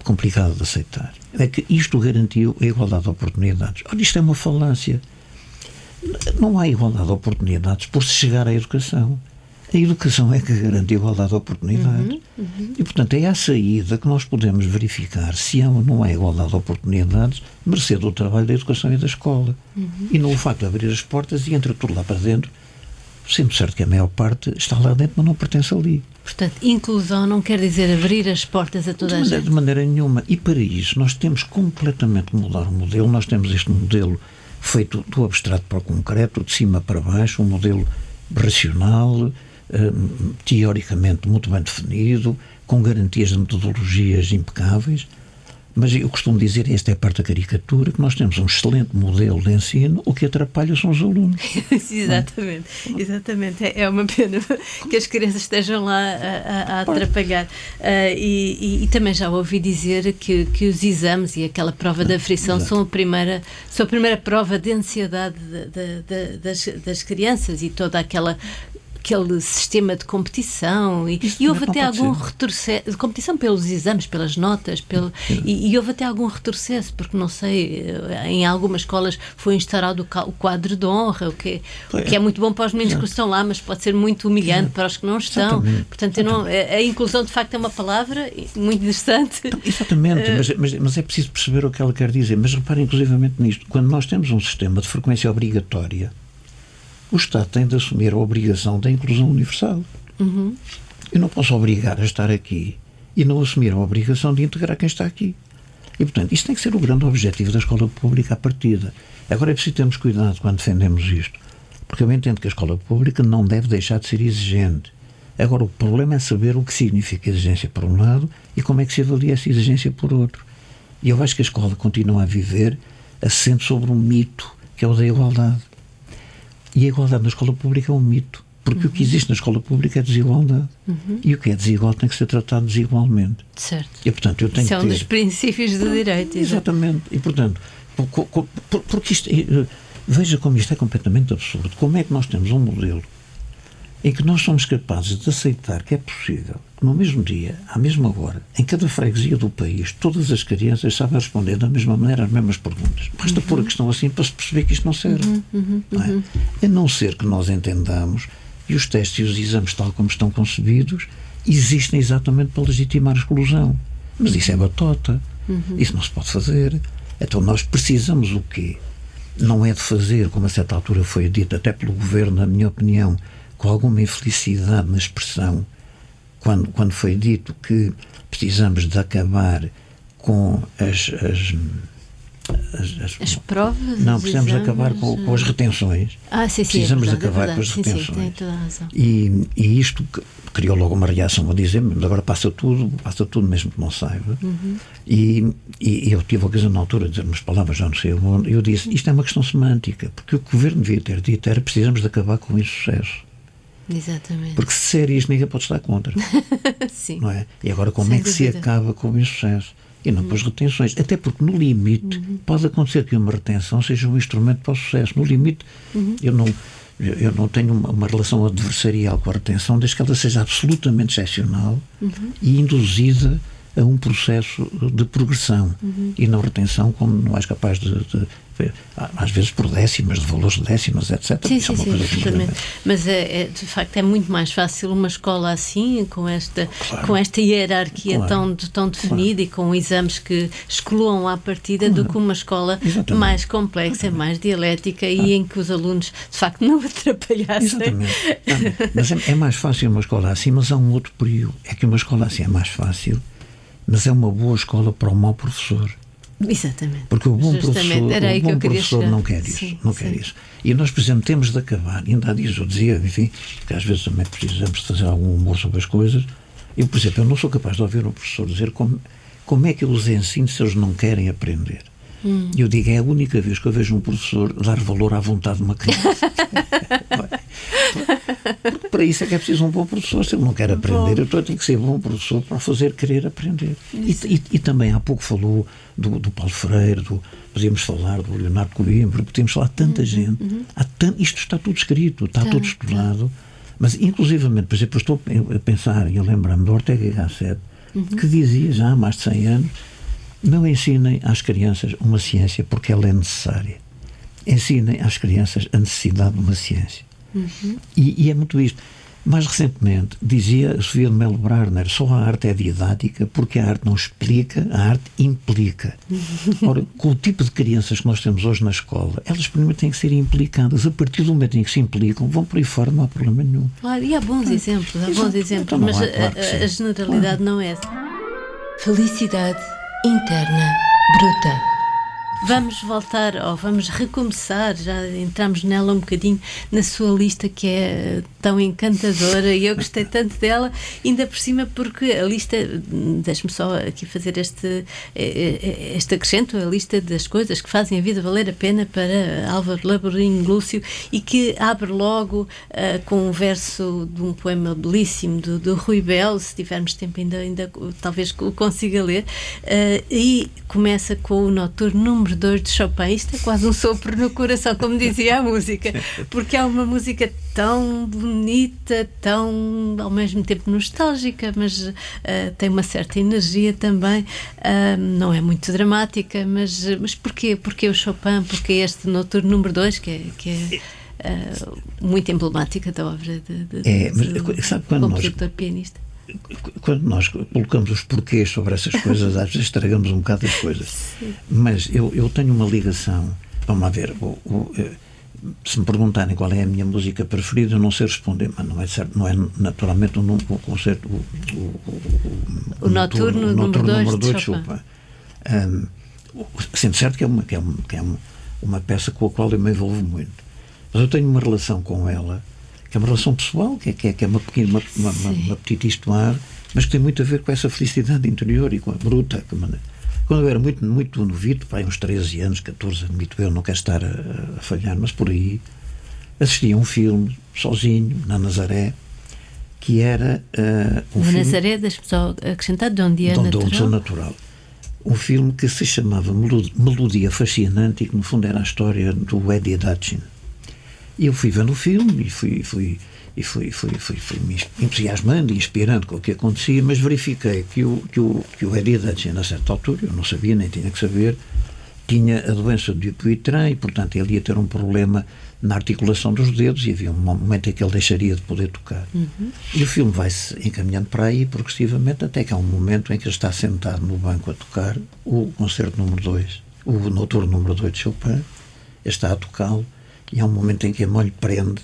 complicado de aceitar. É que isto garantiu a igualdade de oportunidades. Ora, isto é uma falácia. Não há igualdade de oportunidades por se chegar à educação. A educação é que garante a igualdade de oportunidades. E, portanto, é à saída que nós podemos verificar se há ou não há igualdade de oportunidades, mercê do trabalho da educação e da escola. E não o facto de abrir as portas e entra tudo lá para dentro, sendo certo que a maior parte está lá dentro, mas não pertence ali. Portanto, inclusão não quer dizer abrir as portas a toda a gente. De maneira nenhuma. E para isso nós temos completamente que mudar o modelo. Nós temos este modelo feito do abstrato para o concreto, de cima para baixo, um modelo racional, teoricamente muito bem definido, com garantias de metodologias impecáveis, mas eu costumo dizer, esta é a parte da caricatura, que nós temos um excelente modelo de ensino, o que atrapalha são os alunos. Exatamente. É uma pena que as crianças estejam lá a atrapalhar. E também já ouvi dizer que os exames e aquela prova da aflição são a primeira prova de ansiedade das crianças, e toda aquele sistema de competição e houve até algum retrocesso de competição pelos exames, pelas notas, e houve até algum retrocesso, porque não sei, em algumas escolas foi instaurado o quadro de honra, o que é muito bom para os meninos que estão lá, mas pode ser muito humilhante para os que não estão. Portanto, a inclusão de facto é uma palavra muito interessante. Exatamente, mas é preciso perceber o que ela quer dizer. Mas reparem inclusivamente nisto, quando nós temos um sistema de frequência obrigatória, o Estado tem de assumir a obrigação da inclusão universal. Eu não posso obrigar a estar aqui e não assumir a obrigação de integrar quem está aqui. E, portanto, isto tem que ser o grande objetivo da escola pública à partida. Agora é preciso termos cuidado quando defendemos isto, porque eu entendo que a escola pública não deve deixar de ser exigente. Agora, o problema é saber o que significa exigência por um lado e como é que se avalia essa exigência por outro. E eu acho que a escola continua a viver assente sobre um mito, que é o da igualdade. E a igualdade na escola pública é um mito, porque o que existe na escola pública é desigualdade. E o que é desigual tem que ser tratado desigualmente. Certo. E, portanto, eu tenho Isso é um dos princípios do direito. Exatamente. E, portanto, porque isto, veja como isto é completamente absurdo. Como é que nós temos um modelo em que nós somos capazes de aceitar que é possível que no mesmo dia, à mesma hora, em cada freguesia do país, todas as crianças sabem responder da mesma maneira as mesmas perguntas. Basta pôr a questão assim para se perceber que isto não serve. Não é? A não ser que nós entendamos que os testes e os exames, tal como estão concebidos, existem exatamente para legitimar a exclusão. Mas isso é batota. Isso não se pode fazer. Então nós precisamos o quê? Não é de fazer, como a certa altura foi dito, até pelo governo, na minha opinião, com alguma infelicidade na expressão, quando foi dito que precisamos de acabar com As provas? Não, precisamos acabar com as retenções. Sim, precisamos é verdade, acabar com as sim, retenções. tem toda a razão. E isto criou logo uma reação a dizer, mas agora passa tudo mesmo que não saiba. E eu tive a ocasião na altura de dizer umas palavras, já não sei onde, eu disse, isto é uma questão semântica, porque o que o governo devia ter dito era precisamos de acabar com o insucesso. Exatamente. Porque se disser isto, ninguém pode estar contra. Sim. Não é? E agora como Sem é que se dúvida. acaba com o insucesso? E não pelas retenções. Até porque no limite pode acontecer que uma retenção seja um instrumento para o sucesso. No limite, eu não tenho uma relação adversarial com a retenção, desde que ela seja absolutamente excepcional e induzida a um processo de progressão. E na retenção, como não és capaz às vezes por décimas, de valores de décimas, etc. Sim, Isso é uma coisa absolutamente. Mas de facto é muito mais fácil uma escola assim, com esta hierarquia tão definida e com exames que excluam à partida, do que uma escola mais complexa, mais dialética e em que os alunos de facto não atrapalhassem. Exatamente. Mas é mais fácil uma escola assim, mas há um outro período. É que uma escola assim é mais fácil, mas é uma boa escola para o mau professor. Exatamente. Porque o bom professor não quer isso. Sim, não quer isso. E nós, por exemplo, temos de acabar, ainda há dias eu dizia, enfim, que às vezes também precisamos de fazer algum humor sobre as coisas. Eu, por exemplo, eu não sou capaz de ouvir um professor dizer como é que eu os ensino se eles não querem aprender. E eu digo, é a única vez que eu vejo um professor dar valor à vontade de uma criança. Porque para isso é que é preciso um bom professor. Se ele não quer aprender, eu tenho que ser bom professor para fazer querer aprender. E também há pouco falou do Paulo Freire, podíamos falar do Leonardo Coimbra, podíamos falar de tanta gente. Isto está tudo escrito, está tudo estudado. Mas, inclusivamente, por exemplo, eu estou a pensar e a lembrar-me do Ortega y Gasset, que dizia já há mais de 100 anos: não ensinem às crianças uma ciência porque ela é necessária. Ensinem às crianças a necessidade de uma ciência. E é muito isto. Mais recentemente, dizia a Sofia de Melo Brarner, só a arte é didática porque a arte não explica, a arte implica. Ora, com o tipo de crianças que nós temos hoje na escola, elas primeiro têm que ser implicadas. A partir do momento em que se implicam, vão por aí fora, não há problema nenhum. Claro, e há bons exemplos, Então mas claro a generalidade não é essa. Felicidade interna bruta. Vamos voltar, ou vamos recomeçar, já entramos nela um bocadinho, na sua lista que é tão encantadora e eu gostei tanto dela, ainda por cima porque a lista, deixe-me só aqui fazer este acrescento, a lista das coisas que fazem a vida valer a pena para Álvaro Laborinho Lúcio, e que abre logo com um verso de um poema belíssimo do Rui Belo, se tivermos tempo ainda talvez o consiga ler, e começa com o Noturno número 2 de Chopin. Isto é quase um sopro no coração, como dizia a música, porque é uma música tão bonita, tão ao mesmo tempo nostálgica, mas tem uma certa energia também, não é muito dramática, mas porquê? Porque o Chopin, porque este Noturno número 2 que é muito emblemática da obra mas sabe quando compositor pianista. Quando nós colocamos os porquês sobre essas coisas, às vezes estragamos um bocado as coisas. Sim. Mas eu tenho uma ligação. Vamos lá ver. Se me perguntarem qual é a minha música preferida, eu não sei responder, mas não é certo, não é naturalmente o concerto, o Noturno número 2 de Chopin. Sendo certo que é uma peça com a qual eu me envolvo muito. Mas eu tenho uma relação com ela, que é uma relação pessoal, que é uma petite histoire, mas que tem muito a ver com essa felicidade interior e com a bruta. Quando eu era muito, muito novito, para uns 13 anos, 14, admito eu, não quero estar a falhar, mas por aí, assisti a um filme, sozinho, na Nazaré, que era um filme... Nazaré, deixa-me só acrescentar, de onde é natural. Um filme que se chamava Melodia Fascinante e que, no fundo, era a história do Eddie Hutchin. E eu fui vendo o filme e fui me entusiasmando e inspirando com o que acontecia, mas verifiquei que o Eddie Hutchin, a certa altura, eu não sabia, nem tinha que saber, tinha a doença de Dupuytren e, portanto, ele ia ter um problema na articulação dos dedos e havia um momento em que ele deixaria de poder tocar. E o filme vai-se encaminhando para aí progressivamente, até que há um momento em que ele está sentado no banco a tocar o concerto número 2, o Noturno número 2 de Chopin, ele está a tocá-lo. E há um momento em que a mãe lhe prende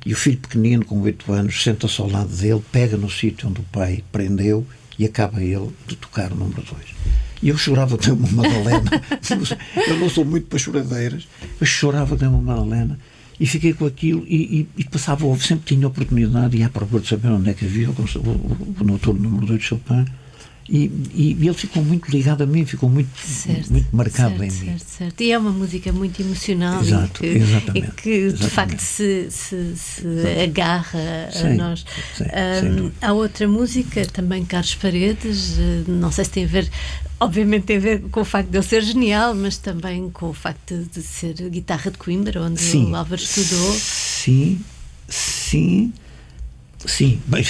e o filho pequenino, com 8 anos, senta-se ao lado dele, pega no sítio onde o pai prendeu e acaba ele de tocar o número 2. E eu chorava de uma Madalena. Eu não sou muito para choradeiras, mas chorava de uma Madalena. E fiquei com aquilo e passava, sempre tinha oportunidade, ia à procura de saber onde é que havia o noturno número 2 de Chopin. E ele ficou muito ligado a mim, ficou muito marcado em mim. Certo. E é uma música muito emocional. Exato, exatamente. E que de facto se agarra a nós. Há outra música, também Carlos Paredes, não sei se tem a ver, obviamente tem a ver com o facto de ele ser genial, mas também com o facto de ser guitarra de Coimbra, onde o Álvaro estudou. Sim, bem.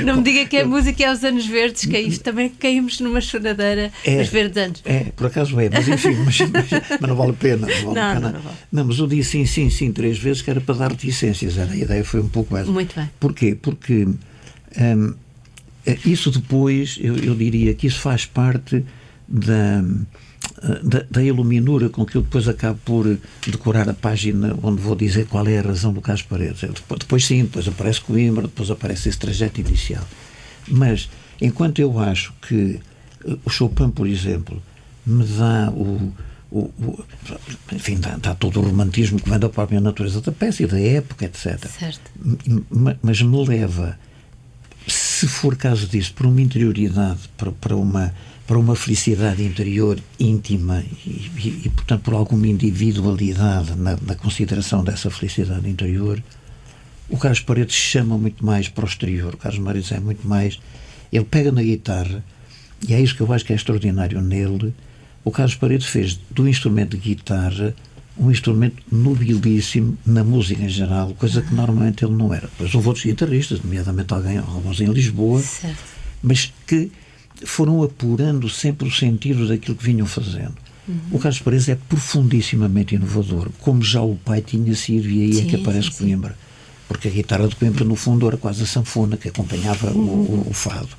Não me diga que a música é os Anos Verdes, que aí também caímos numa choradeira dos verdes anos. Por acaso mas enfim, mas não vale a pena. Não, mas eu disse sim 3 vezes, que era para dar reticências. A ideia foi um pouco essa. Muito bem. Porquê? Porque isso depois, eu diria que isso faz parte da iluminura com que eu depois acabo por decorar a página onde vou dizer qual é a razão do Carlos Paredes. Depois aparece Coimbra, depois aparece esse trajeto inicial. Mas, enquanto eu acho que o Chopin, por exemplo, me dá enfim, dá todo o romantismo que vem da própria natureza da peça e da época, etc. Certo. Mas me leva, se for caso disso, para uma interioridade, para uma felicidade interior íntima e, portanto, por alguma individualidade na consideração dessa felicidade interior, o Carlos Paredes chama muito mais para o exterior. O Carlos Paredes é muito mais... Ele pega na guitarra, e é isso que eu acho que é extraordinário nele. O Carlos Paredes fez do instrumento de guitarra um instrumento nobilíssimo na música em geral, coisa que normalmente ele não era. Depois houve outros guitarristas, nomeadamente alguns em Lisboa, certo, mas que foram apurando sempre o sentido daquilo que vinham fazendo. O Carlos Paredes é profundissimamente inovador, como já o pai tinha sido, e aí é que aparece Coimbra. Porque a guitarra de Coimbra, no fundo, era quase a sanfona que acompanhava o fado,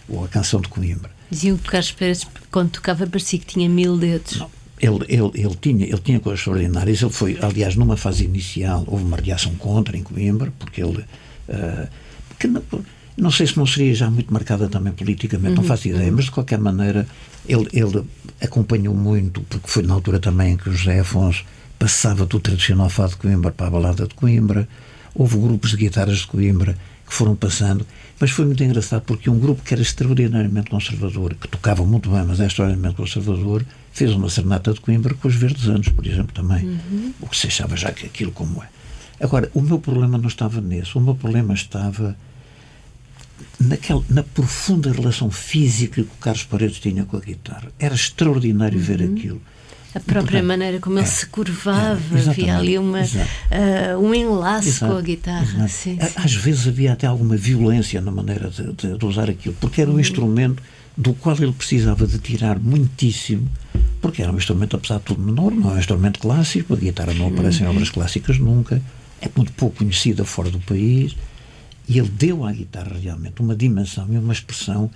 ou a canção de Coimbra. Diziam que o Carlos Paredes, quando tocava, parecia que tinha 1000 dedos. Não. Ele tinha coisas extraordinárias. Ele foi, aliás, numa fase inicial, houve uma reação contra em Coimbra, porque ele... não sei se não seria já muito marcada também politicamente, não faço ideia, mas de qualquer maneira ele acompanhou muito, porque foi na altura também em que o José Afonso passava do tradicional fado de Coimbra para a balada de Coimbra. Houve grupos de guitarras de Coimbra que foram passando, mas foi muito engraçado porque um grupo que era extraordinariamente conservador, que tocava muito bem, mas é extraordinariamente conservador, fez uma serenata de Coimbra com os Verdes Anos, por exemplo, também, o que se achava já que aquilo como é. Agora, o meu problema não estava nisso, o meu problema estava na profunda relação física que o Carlos Paredes tinha com a guitarra. Era extraordinário ver aquilo. A própria maneira como ele se curvava, havia ali um enlace com a guitarra. Sim, às vezes havia até alguma violência na maneira de usar aquilo, porque era um instrumento do qual ele precisava de tirar muitíssimo, porque era um instrumento, apesar de tudo, menor, não é um instrumento clássico, a guitarra não aparece em obras clássicas nunca, é muito pouco conhecida fora do país, e ele deu à guitarra realmente uma dimensão e uma expressão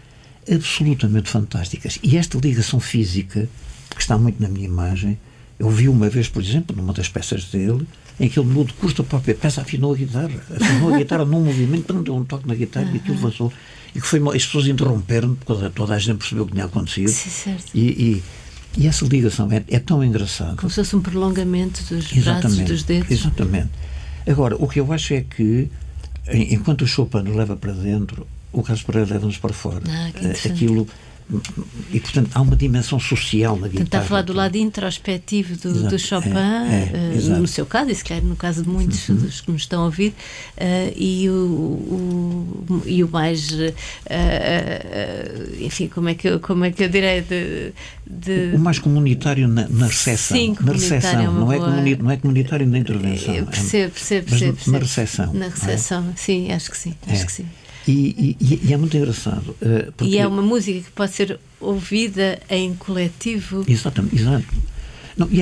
absolutamente fantásticas. E esta ligação física, que está muito na minha imagem, eu vi uma vez, por exemplo, numa das peças dele, em que ele mudou de curso a própria peça, afinou a guitarra num movimento, para não ter um toque na guitarra, e aquilo vazou, e que foi, as pessoas interromperam, porque toda a gente percebeu o que tinha acontecido. Sim, certo. E essa ligação é tão engraçada. Como se fosse um prolongamento dos braços, dos dedos. Exatamente. Agora, o que eu acho é que, enquanto o Chopin nos leva para dentro, o Carlos Paredes leva-nos para fora. Aquilo... E, portanto, há uma dimensão social na guitarra. Está a falar do lado introspectivo do Chopin, no seu caso, e se calhar no caso de muitos dos que nos estão a ouvir, e o mais, enfim, como é que eu direi, o mais comunitário na recepção. Sim, na recepção, não é comunitário na intervenção. Percebo. Na recepção. Na recepção, sim, acho que sim. E é muito engraçado. E é uma música que pode ser ouvida em coletivo. Exatamente, exato. Não, e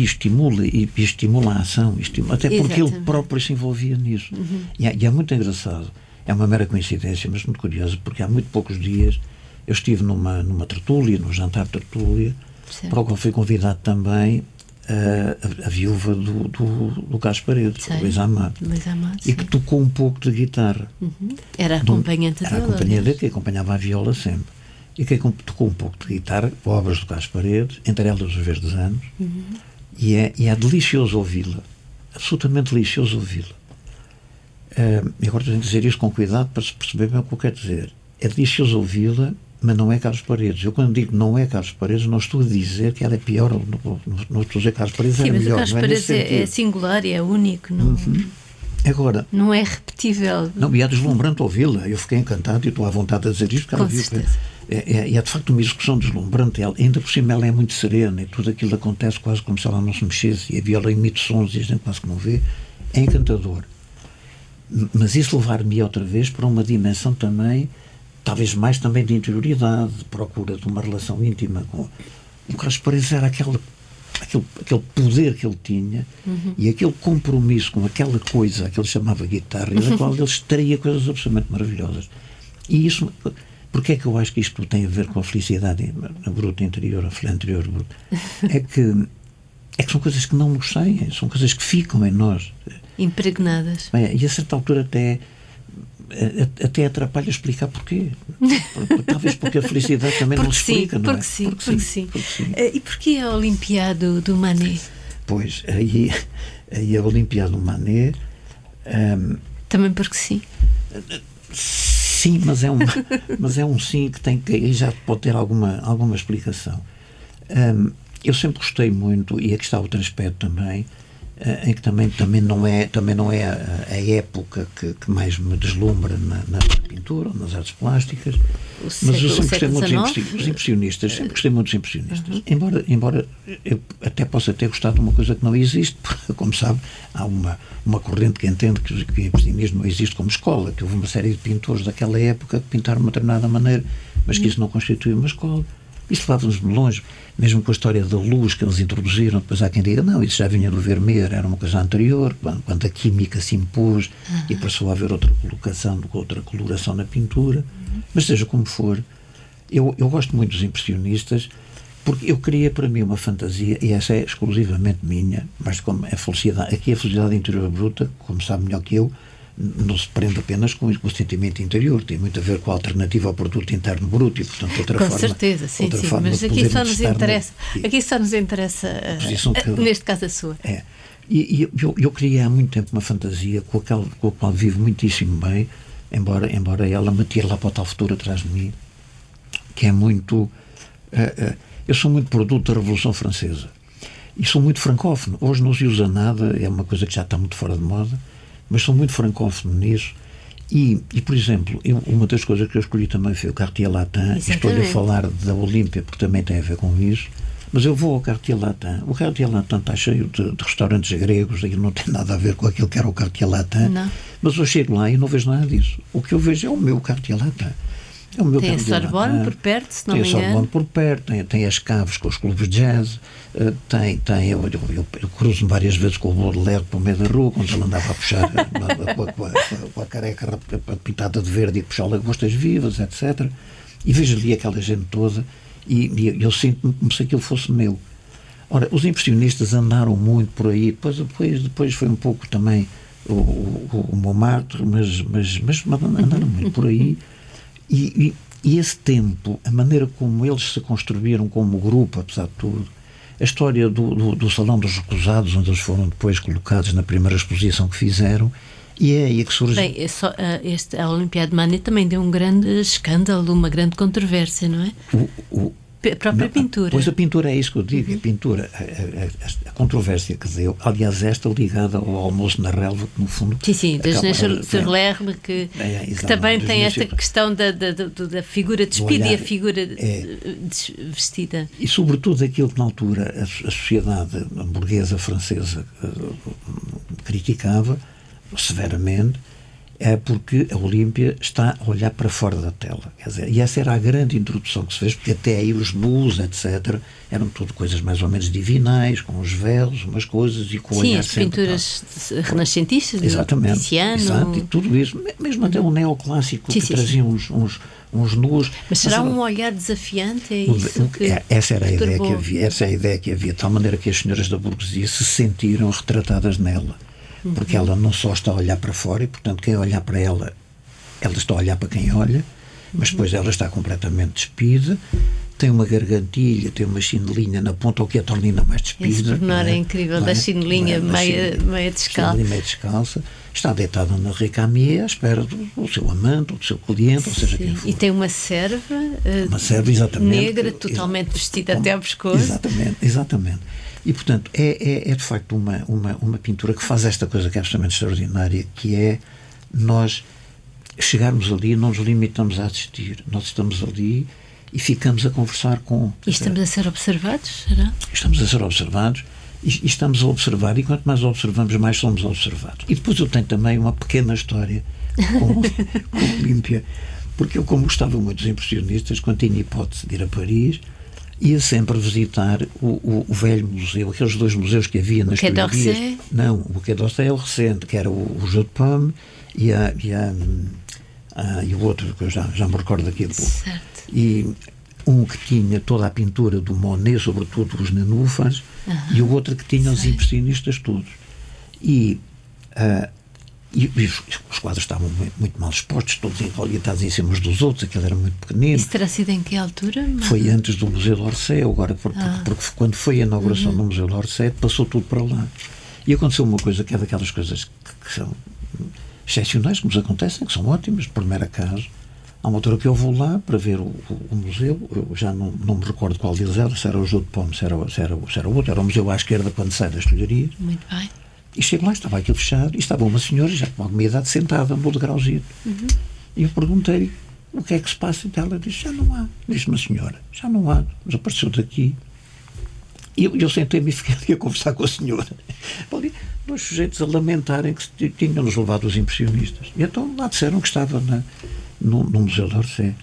estimula a ação, até porque ele próprio se envolvia nisso. E é muito engraçado. É uma mera coincidência, mas muito curioso, porque há muito poucos dias eu estive numa tertúlia, num jantar de tertúlia, para o qual fui convidado também a viúva do Carlos Paredes, Luísa Amado, e que tocou um pouco de guitarra. Era acompanhante dele. Era a companhia dele, que acompanhava a viola sempre. e quem tocou um pouco de guitarra, obras do Carlos Paredes, entre elas Os Verdes Anos, e é delicioso ouvi-la, absolutamente delicioso ouvi-la. E agora tenho que dizer isto com cuidado para se perceber bem o que eu quero dizer. É delicioso ouvi-la, mas não é Carlos Paredes. Eu, quando digo não é Carlos Paredes, não estou a dizer que ela é pior, não estou a dizer que Carlos Paredes é melhor. Sim, mas o Carlos Paredes é singular e é único, não, agora, não é repetível. Não, e é deslumbrante ouvi-la. Eu fiquei encantado e estou à vontade de dizer isto, porque Com certeza. é de facto uma execução deslumbrante. Ainda por cima ela é muito serena e tudo aquilo acontece quase como se ela não se mexesse, e a viola emite sons e a gente quase que não vê. É encantador. Mas isso levar-me outra vez para uma dimensão também, talvez mais também de interioridade, de procura de uma relação íntima com o Carlos Paredes. Era aquele poder que ele tinha e aquele compromisso com aquela coisa que ele chamava guitarra, e da qual ele extraía coisas absolutamente maravilhosas. E isso, porque é que eu acho que isto tem a ver com a felicidade na bruta interior, a filha anterior bruta? É que são coisas que não nos saem, são coisas que ficam em nós. Impregnadas. E a certa altura até atrapalha explicar porquê. Talvez porque a felicidade também não se explica, não é? Porque sim. E porquê a Olimpiada do Manet? Pois, aí a Olimpiada do Manet... também porque sim. Sim, mas é um sim que tem que... Aí já pode ter alguma explicação. Eu sempre gostei muito, e aqui está outro aspecto também, em que também não é a época que mais me deslumbra na pintura ou nas artes plásticas, mas eu sempre gostei muito dos impressionistas, sempre gostei muito dos impressionistas, embora eu até possa ter gostado de uma coisa que não existe, porque, como sabe, há uma corrente que entende que o impressionismo não existe como escola, que houve uma série de pintores daquela época que pintaram de uma determinada maneira, mas que isso não constitui uma escola. Isso levava-nos longe, mesmo com a história da luz que eles introduziram. Depois há quem diga, não, isso já vinha do Vermeer, era uma coisa anterior, quando a química se impôs e passou a haver outra coloração na pintura. Mas seja como for, eu gosto muito dos impressionistas, porque eu criei para mim uma fantasia, e essa é exclusivamente minha, mas como a felicidade interior bruta, como sabe melhor que eu, não se prende apenas com o sentimento interior, tem muito a ver com a alternativa ao produto interno bruto e, portanto, outra forma... Com certeza, sim, mas aqui só nos interessa, neste caso a sua. E eu criei há muito tempo uma fantasia com a qual vivo muitíssimo bem, embora ela me tire lá para o tal futuro atrás de mim, que é muito... eu sou muito produto da Revolução Francesa e sou muito francófono. Hoje não se usa nada, é uma coisa que já está muito fora de moda, mas sou muito francófono nisso. E por exemplo, uma das coisas que eu escolhi também foi o Cartier Latin. Estou-lhe a falar da Olímpia porque também tem a ver com isso, mas eu vou ao Cartier Latin. O Cartier Latin está cheio de restaurantes gregos, e não tem nada a ver com aquilo que era o Cartier Latin, mas eu chego lá e não vejo nada disso. O que eu vejo é o meu Cartier Latin. Tem a Sorbonne por perto, se não me engano. Tem a Sorbonne por perto, tem as caves com os clubes de jazz, eu cruzo-me várias vezes com o Baudelaire para o meio da rua, quando ele andava a puxar com a careca pintada de verde e puxar lagostas vivas, etc. E vejo ali aquela gente toda e eu sinto-me como se aquilo fosse meu. Ora, os impressionistas andaram muito por aí, depois foi um pouco também o Montmartre, mas andaram muito por aí. E esse tempo, a maneira como eles se construíram como grupo, apesar de tudo, a história do Salão dos Recusados, onde eles foram depois colocados na primeira exposição que fizeram, e é aí que surge... Bem, a Olimpiada de Manet também deu um grande escândalo, uma grande controvérsia, não é? A própria pintura. Pois a pintura é isso que eu digo, a pintura, a controvérsia que deu, aliás, esta ligada ao almoço na relva, que no fundo... Sim, sur l'herbe, que também tem esta questão da figura despida e a figura vestida. E sobretudo aquilo que na altura a sociedade burguesa francesa criticava severamente, é porque a Olímpia está a olhar para fora da tela. Quer dizer, e essa era a grande introdução que se fez, porque até aí os nus, etc., eram tudo coisas mais ou menos divinais, com os véus, umas coisas, e com o olhar sempre... Sim, as pinturas renascentistas, exatamente, Tiziano... Exato, e tudo isso, mesmo até o neoclássico, que trazia uns nus... Mas será um olhar desafiante? É isso essa era a ideia que havia, essa é a ideia que havia, de tal maneira que as senhoras da burguesia se sentiram retratadas nela. Porque ela não só está a olhar para fora e, portanto, quem olhar para ela está a olhar para quem olha, mas depois ela está completamente despida, tem uma gargantilha, tem uma chinelinha na ponta, o que a torna ainda mais despida. Esse pormenor é incrível, da chinelinha meia descalça. Está deitada na recamier à espera do seu amante, ou do seu cliente, ou seja quem for. E tem uma serva exatamente, negra, totalmente vestida até ao pescoço. Exatamente. E, portanto, é de facto uma pintura que faz esta coisa que é absolutamente extraordinária, que é nós chegarmos ali e não nos limitamos a assistir. Nós estamos ali e ficamos a conversar com... E estamos a ser observados, será? Estamos a ser observados e estamos a observar, e quanto mais observamos, mais somos observados. E depois eu tenho também uma pequena história com Olímpia, porque eu, como gostava muito dos impressionistas, quando tinha hipótese de ir a Paris, ia sempre visitar o velho museu, aqueles 2 museus que havia nas Quai d'Orsay? Não, o Quai d'Orsay é o recente, que era o Jeu de Paume e o outro, que eu já me recordo daqui a pouco. Certo. E um que tinha toda a pintura do Monet, sobretudo os nenúfares, e o outro que tinha os impressionistas todos. E os quadros estavam muito mal expostos, todos envolvitados em cima uns dos outros, aquele era muito pequenino. Isso terá sido em que altura? Foi antes do Museu d'Orsay, agora, porque quando foi a inauguração do Museu d'Orsay, passou tudo para lá. E aconteceu uma coisa que é daquelas coisas que são excepcionais, que nos acontecem, que são ótimas, por mero acaso. Há uma altura que eu vou lá para ver o museu, eu já não me recordo qual deles era, se era o Jeu de Paume, se era o outro, era o museu à esquerda quando sai das Tulharias. Muito bem. E chego lá, estava aquilo fechado, e estava uma senhora, já com alguma idade, sentada no degrauzinho. E eu perguntei-lhe o que é que se passa, e ela disse, já não há. Disse-me a senhora, já não há, desapareceu daqui. E eu sentei-me e fiquei ali a conversar com a senhora. Ali, 2 sujeitos a lamentarem que tinham-nos levado os impressionistas. E então lá disseram que estava no Museu d'Orsay.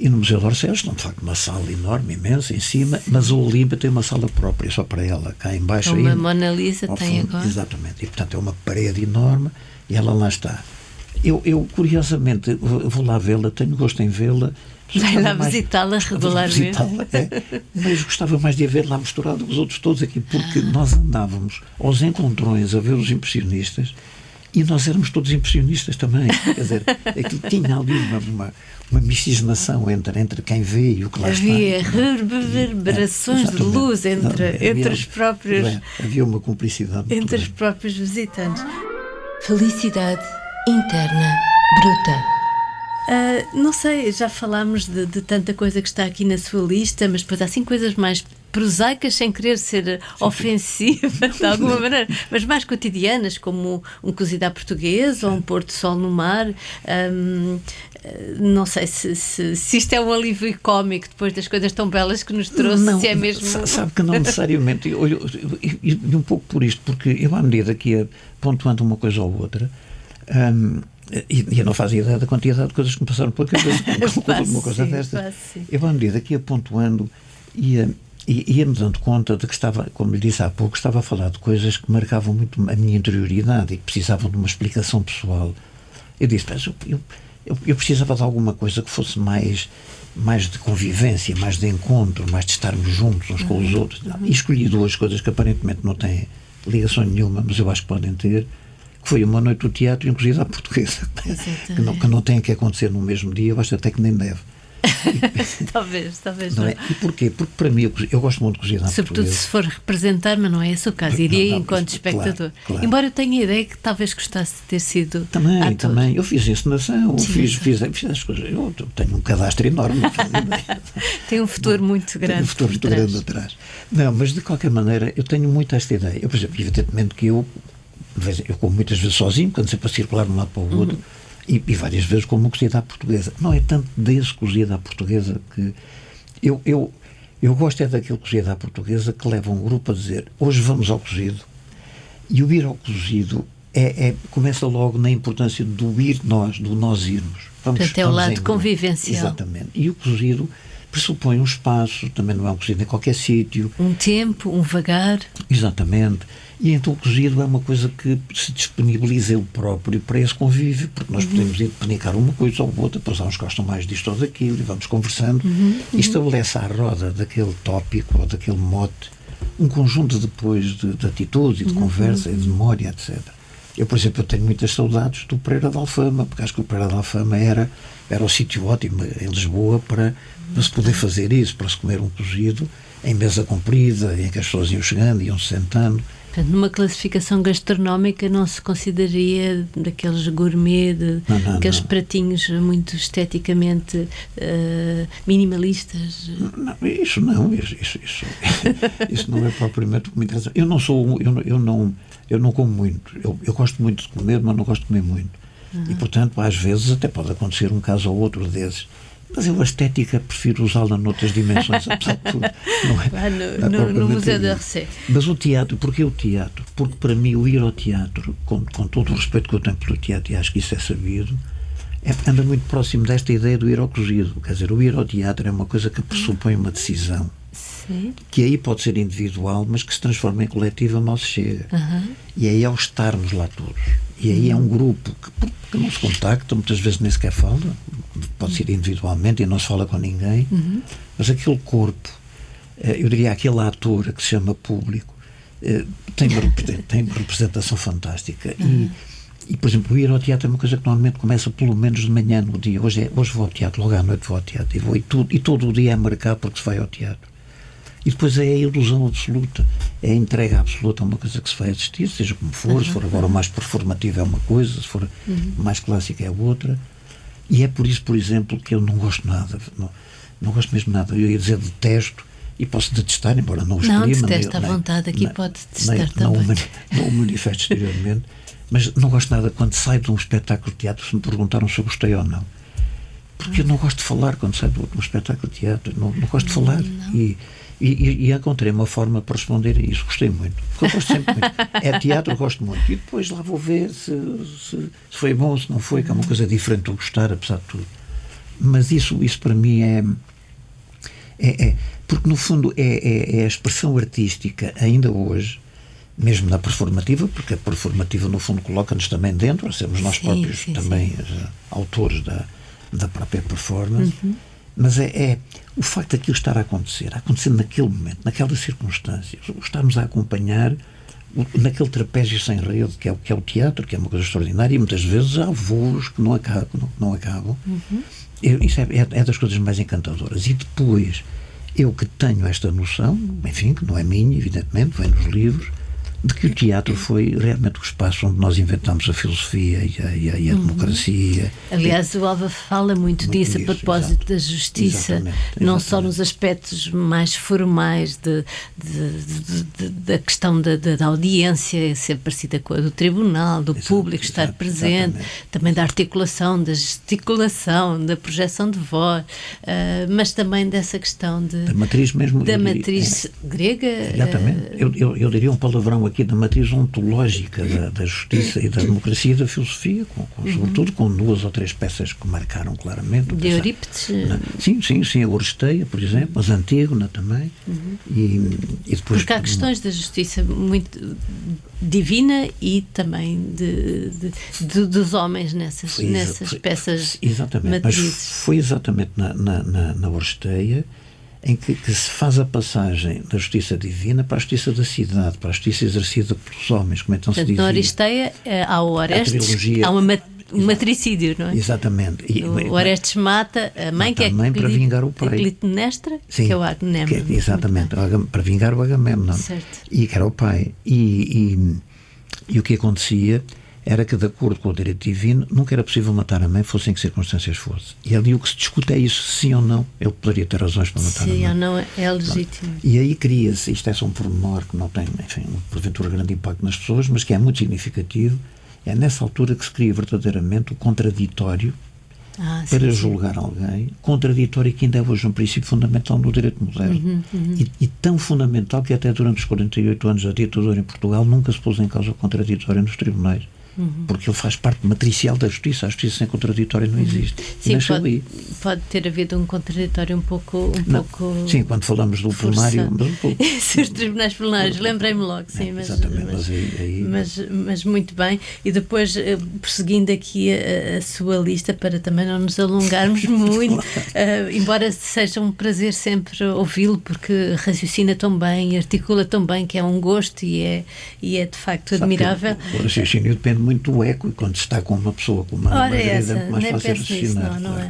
E no Museu d'Orsay eles estão, de facto, uma sala enorme, imensa, em cima, mas a Olímpia tem uma sala própria, só para ela, cá em baixo. Uma Mona Lisa tem agora. Exatamente. E, portanto, é uma parede enorme e ela lá está. Eu curiosamente, vou lá vê-la, tenho gosto em vê-la. Vai lá visitá-la regularmente. Mas gostava mais de a ver lá misturado com os outros todos aqui, porque nós andávamos aos encontrões a ver os impressionistas e nós éramos todos impressionistas também. Quer dizer, aquilo tinha ali uma miscigenação entre quem vê e o que lá está. Havia reverberações de luz entre os próprios... Havia uma cumplicidade. Entre os próprios visitantes. Felicidade interna bruta. Não sei, já falámos de tanta coisa que está aqui na sua lista, mas depois há assim coisas mais prosaicas, sem querer ser ofensiva de alguma maneira, mas mais cotidianas, como um cozido à portuguesa ou um pôr-do-sol no mar. Não sei se isto é um alívio cómico depois das coisas tão belas que nos trouxe, não, se é mesmo... Sabe que não necessariamente, e um pouco por isto, porque eu, à medida que ia pontuando uma coisa ou outra, e eu não fazia ideia da quantidade de coisas que me passaram pela cabeça com uma coisa desta. Eu, à medida que ia pontuando, ia-me dando conta de que estava, como lhe disse há pouco, estava a falar de coisas que marcavam muito a minha interioridade e que precisavam de uma explicação pessoal. Eu disse, eu precisava de alguma coisa que fosse mais de convivência, mais de encontro, mais de estarmos juntos uns com os outros. E escolhi 2 coisas que aparentemente não têm ligação nenhuma, mas eu acho que podem ter, que foi uma noite do teatro e um cozido à portuguesa, que não tem que acontecer no mesmo dia, eu acho até que nem deve. Talvez não. É? E porquê? Porque para mim eu gosto muito de cozido à portuguesa. Sobretudo se for representar, mas não é esse o caso, iria enquanto espectador. Claro. Embora eu tenha a ideia que talvez gostasse de ter sido ator. Também, eu fiz encenação, fiz as coisas, eu tenho um cadastro enorme, não faz ideia. Tem um futuro muito grande. Tem um futuro muito grande atrás. Não, mas de qualquer maneira eu tenho muito esta ideia. Eu, por exemplo, evidentemente que eu como muitas vezes sozinho, quando sempre a circular de um lado para o outro, e várias vezes como um cozido à portuguesa. Não é tanto desse cozido à portuguesa que... Eu gosto é daquele cozido à portuguesa que leva um grupo a dizer, hoje vamos ao cozido, e o ir ao cozido começa logo na importância do ir do nós irmos. Portanto, é o lado convivencial. Exatamente. E o cozido pressupõe um espaço, também não é um cozido em qualquer sítio. Um tempo, um vagar. Exatamente. E então o cozido é uma coisa que se disponibiliza ele próprio para esse convívio, porque nós podemos ir penicar uma coisa ou outra, depois há uns que gostam mais disto ou daquilo, e vamos conversando, e estabelece à roda daquele tópico ou daquele mote um conjunto depois de atitudes e de conversa e de memória, etc. Eu, por exemplo, eu tenho muitas saudades do Pereira de Alfama, porque acho que o Pereira de Alfama era um sítio ótimo em Lisboa para se poder fazer isso, para se comer um cozido em mesa comprida, em que as pessoas iam chegando, iam se sentando. Portanto, numa classificação gastronómica não se consideraria daqueles gourmet, aqueles pratinhos muito esteticamente minimalistas? Não, isso não é propriamente o que me interessa. Eu não como muito. Eu gosto muito de comer, mas não gosto de comer muito. E, portanto, às vezes até pode acontecer um caso ou outro desses. Mas eu a estética prefiro usá-la noutras dimensões, apesar de tudo. Não é, no Museu d'Orsay. Mas o teatro, porquê o teatro? Porque para mim o ir ao teatro, com todo o respeito que eu tenho pelo teatro, e acho que isso é sabido, anda muito próximo desta ideia do ir ao cozido. Quer dizer, o ir ao teatro é uma coisa que pressupõe uma decisão. Sim. Que aí pode ser individual, mas que se transforma em coletiva mal se chega. E aí ao estarmos lá todos. E aí é um grupo que não se contacta, muitas vezes nem sequer fala, pode ser individualmente e não se fala com ninguém, mas aquele corpo, eu diria aquele ator que se chama público, tem uma representação fantástica. E, por exemplo, o ir ao teatro é uma coisa que normalmente começa pelo menos de manhã no dia. Hoje vou ao teatro, logo à noite vou ao teatro e todo o dia é marcado porque se vai ao teatro. E depois é a ilusão absoluta, é a entrega absoluta a uma coisa que se vai assistir, seja como for, se for agora o mais performativo é uma coisa, se for mais clássica é outra. E é por isso, por exemplo, que eu não gosto nada, não gosto mesmo nada. Eu ia dizer detesto, e posso detestar, embora não o exprima. Não, detesta à vontade, aqui pode detestar também. Não o manifesto exteriormente, mas não gosto nada quando saio de um espetáculo de teatro, se me perguntaram se eu gostei ou não. Porque eu não gosto de falar quando saio de um espetáculo de teatro, não gosto de falar. E encontrei uma forma para responder a isso. Gostei muito. Porque eu gosto sempre muito. É teatro, eu gosto muito. E depois lá vou ver se foi bom, se não foi, que é uma coisa diferente do gostar, apesar de tudo. Mas isso para mim porque no fundo é a expressão artística, ainda hoje, mesmo na performativa, porque a performativa no fundo coloca-nos também dentro, sermos nós próprios também autores da própria performance. Mas é o facto daquilo estar a acontecer naquele momento, naquela circunstância, estarmos a acompanhar naquele trapézio sem rede que é o teatro, que é uma coisa extraordinária, e muitas vezes há voos que não acabam. Isso é das coisas mais encantadoras. E depois, eu que tenho esta noção, enfim, que não é minha, evidentemente, vem nos livros, de que o teatro foi realmente o espaço onde nós inventámos a filosofia e a democracia. Aliás, o Alva fala muito disso, a propósito da justiça, não só nos aspectos mais formais da questão da audiência ser parecida com a do tribunal, do público estar presente, também da articulação, da gesticulação, da projeção de voz, mas também dessa questão da matriz mesmo, da matriz grega. Exatamente. Eu diria um palavrão aqui da matriz ontológica da justiça e da democracia e da filosofia, sobretudo com 2 ou 3 peças que marcaram claramente. De Eurípides? Sim, a Oresteia, por exemplo, mas Antígona também. E depois, porque há questões da justiça muito divina e também dos homens nessas peças. Exatamente, matrizes. mas foi exatamente na Oresteia em que se faz a passagem da justiça divina para a justiça da cidade, para a justiça exercida pelos homens, como então se dizia. Na Aristeia há o Orestes, há um matricídio, não é? Exatamente. O Orestes mata a mãe, que é para vingar o pai. Clitemnestra, que é o Agamemnon. Exatamente, para vingar o Agamemnon. E que era o pai. E o que acontecia era que, de acordo com o direito divino, nunca era possível matar a mãe, fosse em que circunstâncias fosse. E ali o que se discute é isso, sim ou não. Ele poderia ter razões para matar a mãe. Sim ou não é legítimo. E aí cria-se, isto é só um pormenor que não tem, enfim, porventura grande impacto nas pessoas, mas que é muito significativo, é nessa altura que se cria verdadeiramente o contraditório para julgar alguém, contraditório que ainda é hoje um princípio fundamental no direito moderno. E tão fundamental que até durante os 48 anos da ditadura em Portugal nunca se pôs em causa o contraditório nos tribunais. Porque ele faz parte matricial da justiça. A justiça sem contraditório não existe. Sim, pode ter havido um contraditório um pouco sim, quando falamos do plenário, os tribunais plenários, lembrei-me logo, sim, mas muito bem. E depois, prosseguindo aqui a sua lista, para também não nos alongarmos muito, embora seja um prazer sempre ouvi-lo, porque raciocina tão bem, articula tão bem, que é um gosto e é de facto admirável. O raciocínio depende muito eco, e quando se está com uma pessoa com uma Margarida, é muito mais fácil raciocinar. Não é.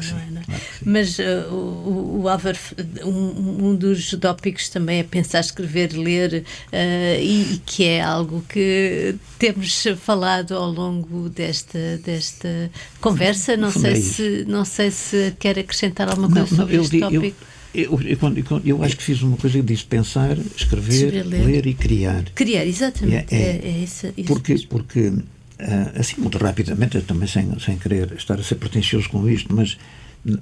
Mas o Álvaro, um dos tópicos também é pensar, escrever, ler, e que é algo que temos falado ao longo desta conversa. Não sei se quer acrescentar alguma coisa sobre este tópico. Eu acho que fiz uma coisa que disse: pensar, escrever, ler e criar. Criar, exatamente. É isso. Porque assim, muito rapidamente, eu também sem querer estar a ser pretencioso com isto, mas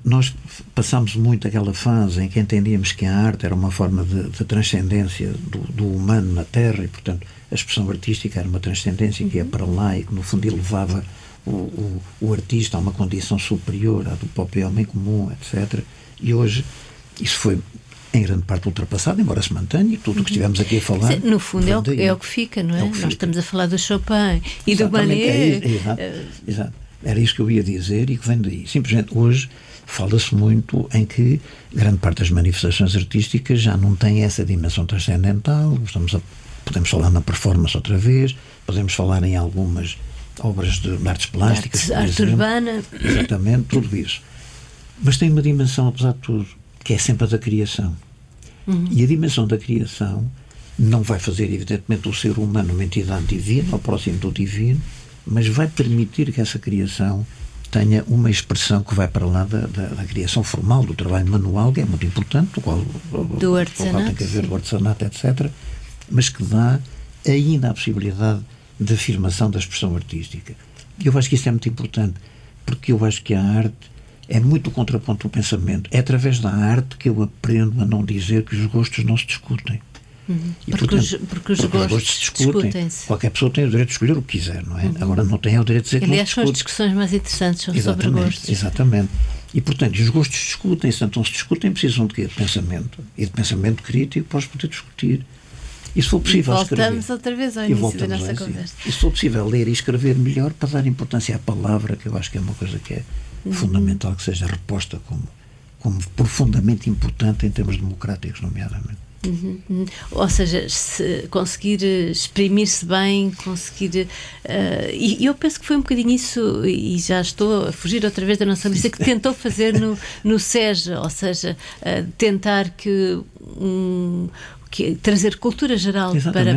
nós passámos muito aquela fase em que entendíamos que a arte era uma forma de transcendência do humano na Terra, e, portanto, a expressão artística era uma transcendência que ia para lá e que, no fundo, elevava o artista a uma condição superior à do próprio homem comum, etc. E hoje isso foi em grande parte ultrapassado, embora se mantenha, e tudo o que estivemos aqui a falar... No fundo é o que fica, não é? Nós estamos a falar do Chopin e do Manet. Exato. Era isso que eu ia dizer, e que vem daí. Simplesmente hoje fala-se muito em que grande parte das manifestações artísticas já não tem essa dimensão transcendental. Podemos falar na performance outra vez, podemos falar em algumas obras de artes plásticas, arte urbana. Exatamente, tudo isso. Mas tem uma dimensão, apesar de tudo, que é sempre a da criação. E a dimensão da criação não vai fazer, evidentemente, o ser humano uma entidade divina, ao próximo do divino, mas vai permitir que essa criação tenha uma expressão que vai para lá da criação formal, do trabalho manual, que é muito importante, do qual tem que haver o artesanato, etc., mas que dá ainda a possibilidade de afirmação da expressão artística. E eu acho que isso é muito importante, porque eu acho que a arte é muito o contraponto do pensamento. É através da arte que eu aprendo a não dizer que os gostos não se discutem. E, porque os gostos discutem-se. Qualquer pessoa tem o direito de escolher o que quiser, não é? Agora não tem o direito de dizer que não se discute. Aliás, são as discussões mais interessantes sobre gostos. Exatamente. E, portanto, os gostos discutem-se. Então, se discutem, precisam de quê? De pensamento. E de pensamento crítico para os poder discutir. E se for possível voltamos outra vez ao início da nossa conversa. E se for possível ler e escrever melhor, para dar importância à palavra, que eu acho que é uma coisa que é fundamental, que seja reposta como profundamente importante em termos democráticos, nomeadamente. Ou seja, se conseguir exprimir-se bem, conseguir... e eu penso que foi um bocadinho isso, e já estou a fugir outra vez da nossa lista, que tentou fazer no SEJ, ou seja, tentar trazer cultura geral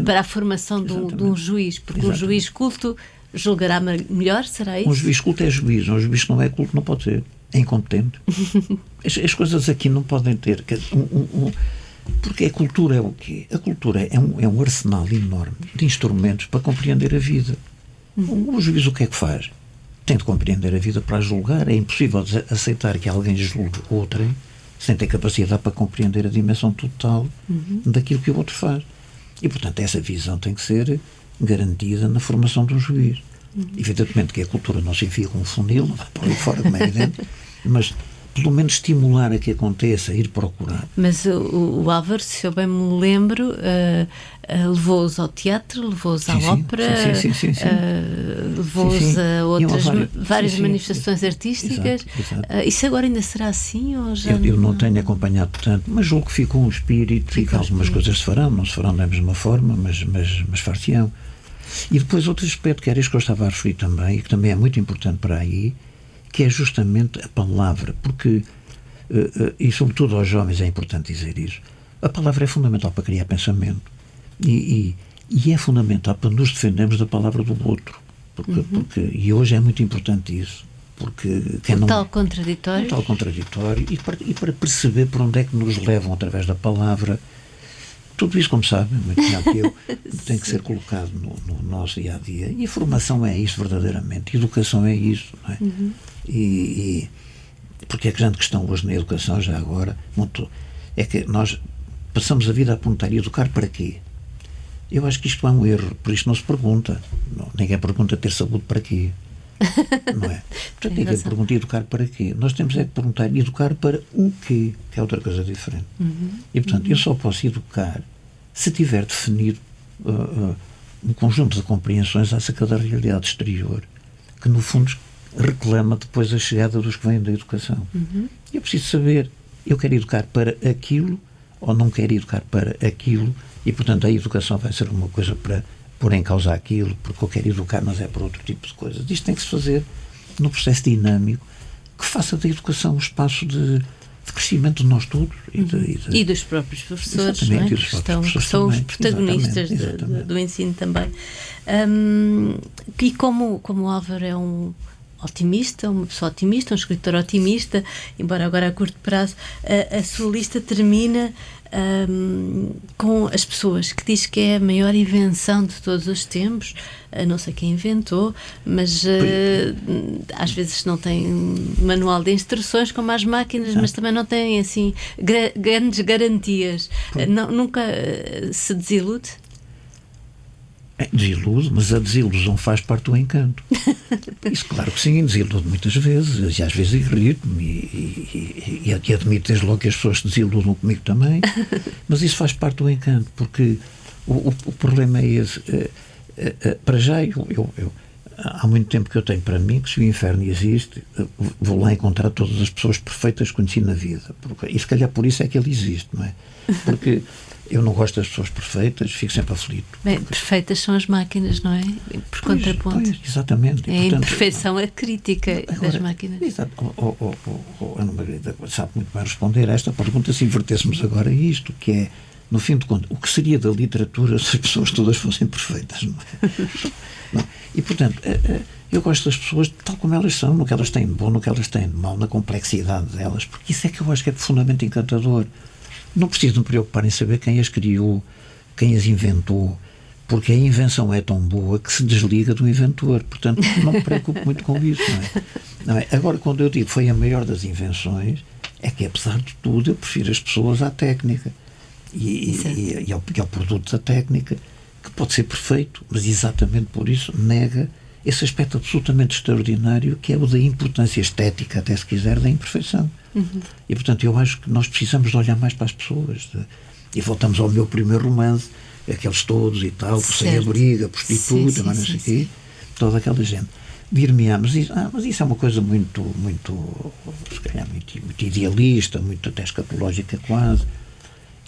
para a formação de um juiz, porque um juiz culto julgará melhor, será isso? Um juiz culto é juiz, um juiz que não é culto não pode ser, é incompetente. As coisas aqui não podem ter... Porque a cultura é o quê? A cultura é um arsenal enorme de instrumentos para compreender a vida. O juiz o que é que faz? Tem de compreender a vida para a julgar. É impossível aceitar que alguém julgue outrem sem ter capacidade para compreender a dimensão total daquilo que o outro faz. E, portanto, essa visão tem que ser garantida na formação de um juiz. Evidentemente que a cultura não se enfia com um funil, não vai por aí fora, como é evidente, mas pelo menos estimular a que aconteça, ir procurar. Mas o Álvaro, se eu bem me lembro, levou-os ao teatro, levou-os à ópera, levou-os a outras várias manifestações artísticas. Exato. Isso agora ainda será assim? Ou já eu não tenho acompanhado tanto, mas julgo que ficou um espírito e que algumas coisas se farão, não se farão da mesma forma, mas far-se-ão. E depois outro aspecto, que era isso que eu estava a referir também, e que também é muito importante para aí, que é justamente a palavra, porque, e sobretudo aos jovens é importante dizer isso, a palavra é fundamental para criar pensamento e é fundamental para nos defendermos da palavra do outro, e hoje é muito importante isso, porque tal contraditório e para perceber por onde é que nos levam através da palavra. Tudo isso, como sabem, muito melhor que eu, tem que ser colocado no nosso dia-a-dia. E a formação é isso, verdadeiramente. A educação é isso, não é? E porque a grande questão hoje na educação, já agora, é que nós passamos a vida a perguntar: educar para quê? Eu acho que isto é um erro, por isso não se pergunta. Ninguém pergunta ter saúde para quê. Não é? Portanto, ninguém pergunta educar para quê. Nós temos é que perguntar educar para o quê, que é outra coisa diferente. E, portanto, eu só posso educar se tiver definido um conjunto de compreensões acerca da realidade exterior, que, no fundo, reclama depois a chegada dos que vêm da educação. Eu preciso saber, eu quero educar para aquilo ou não quero educar para aquilo, e, portanto, a educação vai ser uma coisa para pôr em causa aquilo, porque eu quero educar, mas é por outro tipo de coisas. Isto tem que se fazer num processo dinâmico que faça da educação um espaço de crescimento de nós todos e dos próprios professores, não é? Que são os protagonistas do ensino também. E como o Álvaro é um otimista, uma pessoa otimista, um escritor otimista, embora agora a curto prazo, a sua lista termina com as pessoas, que diz que é a maior invenção de todos os tempos. Não sei quem inventou, mas às vezes não tem manual de instruções como as máquinas, mas também não tem assim grandes garantias. Nunca se desilude? Desilude, mas a desilusão faz parte do encanto. Isso, claro que sim, desilude muitas vezes, e às vezes irrito-me, e admito desde logo que as pessoas se desiludam comigo também, mas isso faz parte do encanto, porque o problema é esse. Para já, há muito tempo que eu tenho para mim que se o inferno existe, vou lá encontrar todas as pessoas perfeitas que conheci na vida, e se calhar por isso é que ele existe, não é? Porque eu não gosto das pessoas perfeitas, fico sempre aflito. Bem, perfeitas são as máquinas, não é? Por contraponto. Pois, exatamente. É, portanto, a imperfeição é crítica das máquinas. Exato. Ana Margarida sabe muito bem responder a esta pergunta se invertêssemos agora isto, que é, no fim de contas, o que seria da literatura se as pessoas todas fossem perfeitas, não é? Não. E, portanto, eu gosto das pessoas tal como elas são, no que elas têm de bom, no que elas têm de mau, na complexidade delas, porque isso é que eu acho que é profundamente encantador. Não preciso me preocupar em saber quem as criou, quem as inventou, porque a invenção é tão boa que se desliga do inventor. Portanto, não me preocupo muito com isso, não é? Agora, quando eu digo foi a maior das invenções, é que, apesar de tudo, eu prefiro as pessoas à técnica e ao produto da técnica, que pode ser perfeito, mas exatamente por isso nega esse aspecto absolutamente extraordinário que é o da importância estética, até se quiser, da imperfeição. E, portanto, eu acho que nós precisamos de olhar mais para as pessoas. E voltamos ao meu primeiro romance, aqueles todos e tal, por sem-abrigo, prostituta, mas não sei o quê, toda aquela gente. Dir-me-á, mas isso é uma coisa muito, se calhar, muito idealista, muito até escatológica quase.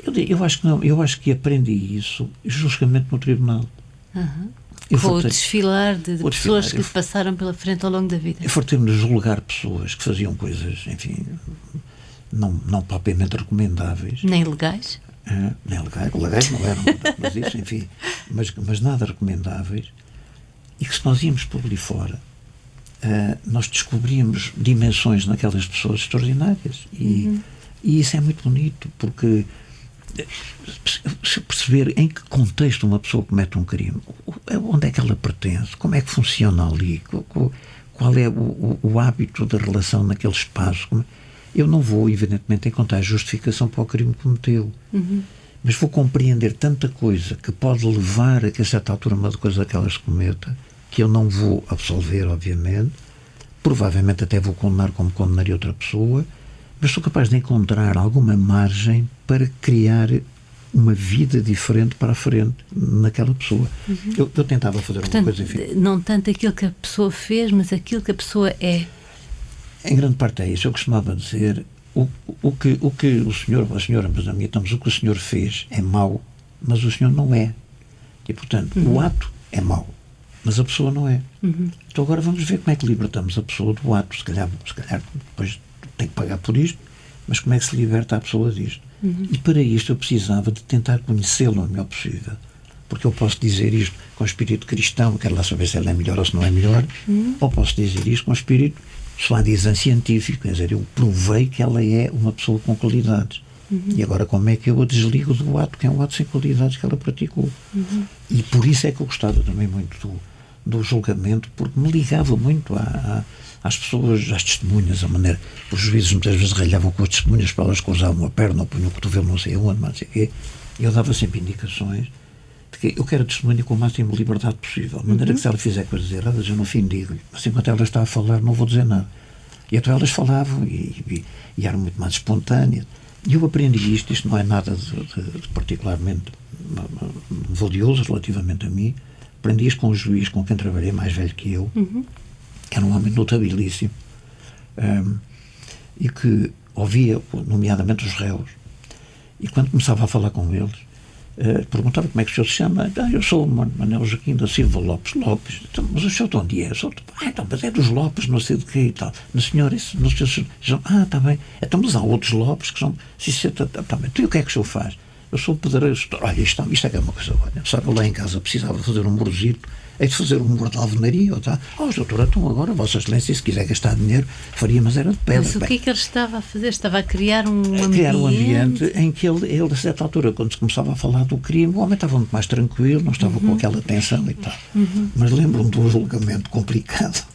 Eu acho que não, eu acho que aprendi isso justamente no tribunal. Com o desfilar de pessoas que passaram pela frente ao longo da vida. Eu fartei-me de julgar pessoas que faziam coisas, enfim, não propriamente recomendáveis. Nem legais? Nem legais não eram, mas isso, enfim, mas nada recomendáveis, e que se nós íamos por ali fora, nós descobríamos dimensões naquelas pessoas extraordinárias, e isso é muito bonito, porque se perceber em que contexto uma pessoa comete um crime, onde é que ela pertence, como é que funciona ali, qual é o hábito da relação naquele espaço. Eu não vou, evidentemente, encontrar justificação para o crime que cometeu, mas vou compreender tanta coisa que pode levar a que a certa altura uma coisa daquelas se cometa, que eu não vou absolver, obviamente, provavelmente até vou condenar como condenaria outra pessoa, mas sou capaz de encontrar alguma margem para criar uma vida diferente para a frente naquela pessoa. Eu tentava fazer uma coisa, enfim. Não tanto aquilo que a pessoa fez, mas aquilo que a pessoa é. Em grande parte é isso. Eu costumava dizer o que o senhor, a senhora, mas admitamos, o que o senhor fez é mau, mas o senhor não é. E, portanto, o ato é mau, mas a pessoa não é. Então agora vamos ver como é que libertamos a pessoa do ato. Se calhar depois tem que pagar por isto, mas como é que se liberta a pessoa disto? E para isto eu precisava de tentar conhecê-lo o melhor possível, porque eu posso dizer isto com espírito cristão, quero lá saber se ela é melhor ou se não é melhor, ou posso dizer isto com espírito soi-disant científico, quer dizer, eu provei que ela é uma pessoa com qualidades. E agora como é que eu a desligo do ato, que é um ato sem qualidades que ela praticou? E por isso é que eu gostava também muito do julgamento, porque me ligava muito às pessoas, às testemunhas, a maneira. Os juízes muitas vezes ralhavam com as testemunhas para elas cruzavam a perna ou punham o cotovelo não sei onde, mas não sei o quê. E eu dava sempre indicações de que eu quero a testemunha com a máxima liberdade possível, de maneira que se ela fizer coisas erradas eu no fim digo-lhe, mas enquanto ela está a falar não vou dizer nada. E então elas falavam e eram muito mais espontâneas. E eu aprendi isto não é nada de particularmente valioso relativamente a mim. Aprendi isto com um juiz com quem trabalhei, mais velho que eu, que era um homem notabilíssimo, e que ouvia, nomeadamente, os réus. E quando começava a falar com eles, perguntava como é que o senhor se chama. Eu sou o Manuel Joaquim da Silva Lopes. Então, mas o senhor de onde é? Então, mas é dos Lopes, não sei de quê e tal. No senhor, no senhor, está bem. Então, mas há outros Lopes que são... Está bem. Então, e o que é que o senhor faz? Eu sou pedreiro. Olha, isto é que é uma coisa boa. Sabe, eu lá em casa precisava fazer um murozito. Hei de fazer um muro de alvenaria. Doutor, então agora, Vossa Excelência, se quiser gastar dinheiro, faria, mas era de pedra. Mas o que é que ele estava a fazer? Estava a criar um ambiente? Criar um ambiente em que ele, a certa altura, quando se começava a falar do crime, o homem estava muito mais tranquilo, não estava com aquela tensão e tal. Mas lembro-me de um julgamento complicado,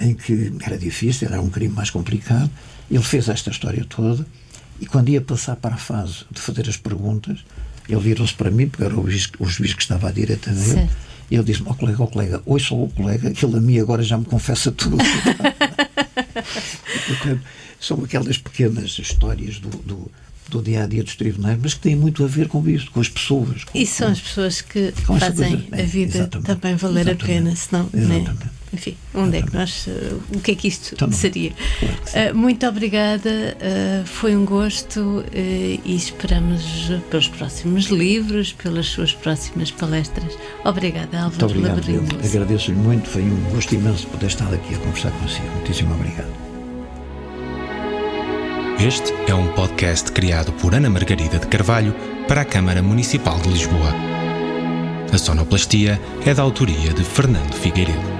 em que era difícil, era um crime mais complicado. Ele fez esta história toda e quando ia passar para a fase de fazer as perguntas, ele virou-se para mim, porque era o juiz que estava à direita dele. Certo. E eu disse-me, colega, hoje sou o colega, que ele a mim agora já me confessa tudo. E, portanto, são aquelas pequenas histórias do dia-a-dia dos tribunais, mas que têm muito a ver com isso, com as pessoas. São as pessoas que fazem a vida também valer a pena, senão, né? Enfim, onde é que nós, o que é que isto seria? Claro, muito obrigada, foi um gosto e esperamos pelos próximos livros, pelas suas próximas palestras. Obrigada, Álvaro. Muito obrigado, agradeço-lhe muito, foi um gosto imenso poder estar aqui a conversar consigo. Muitíssimo obrigado. Este é um podcast criado por Ana Margarida de Carvalho para a Câmara Municipal de Lisboa. A sonoplastia é da autoria de Fernando Figueiredo.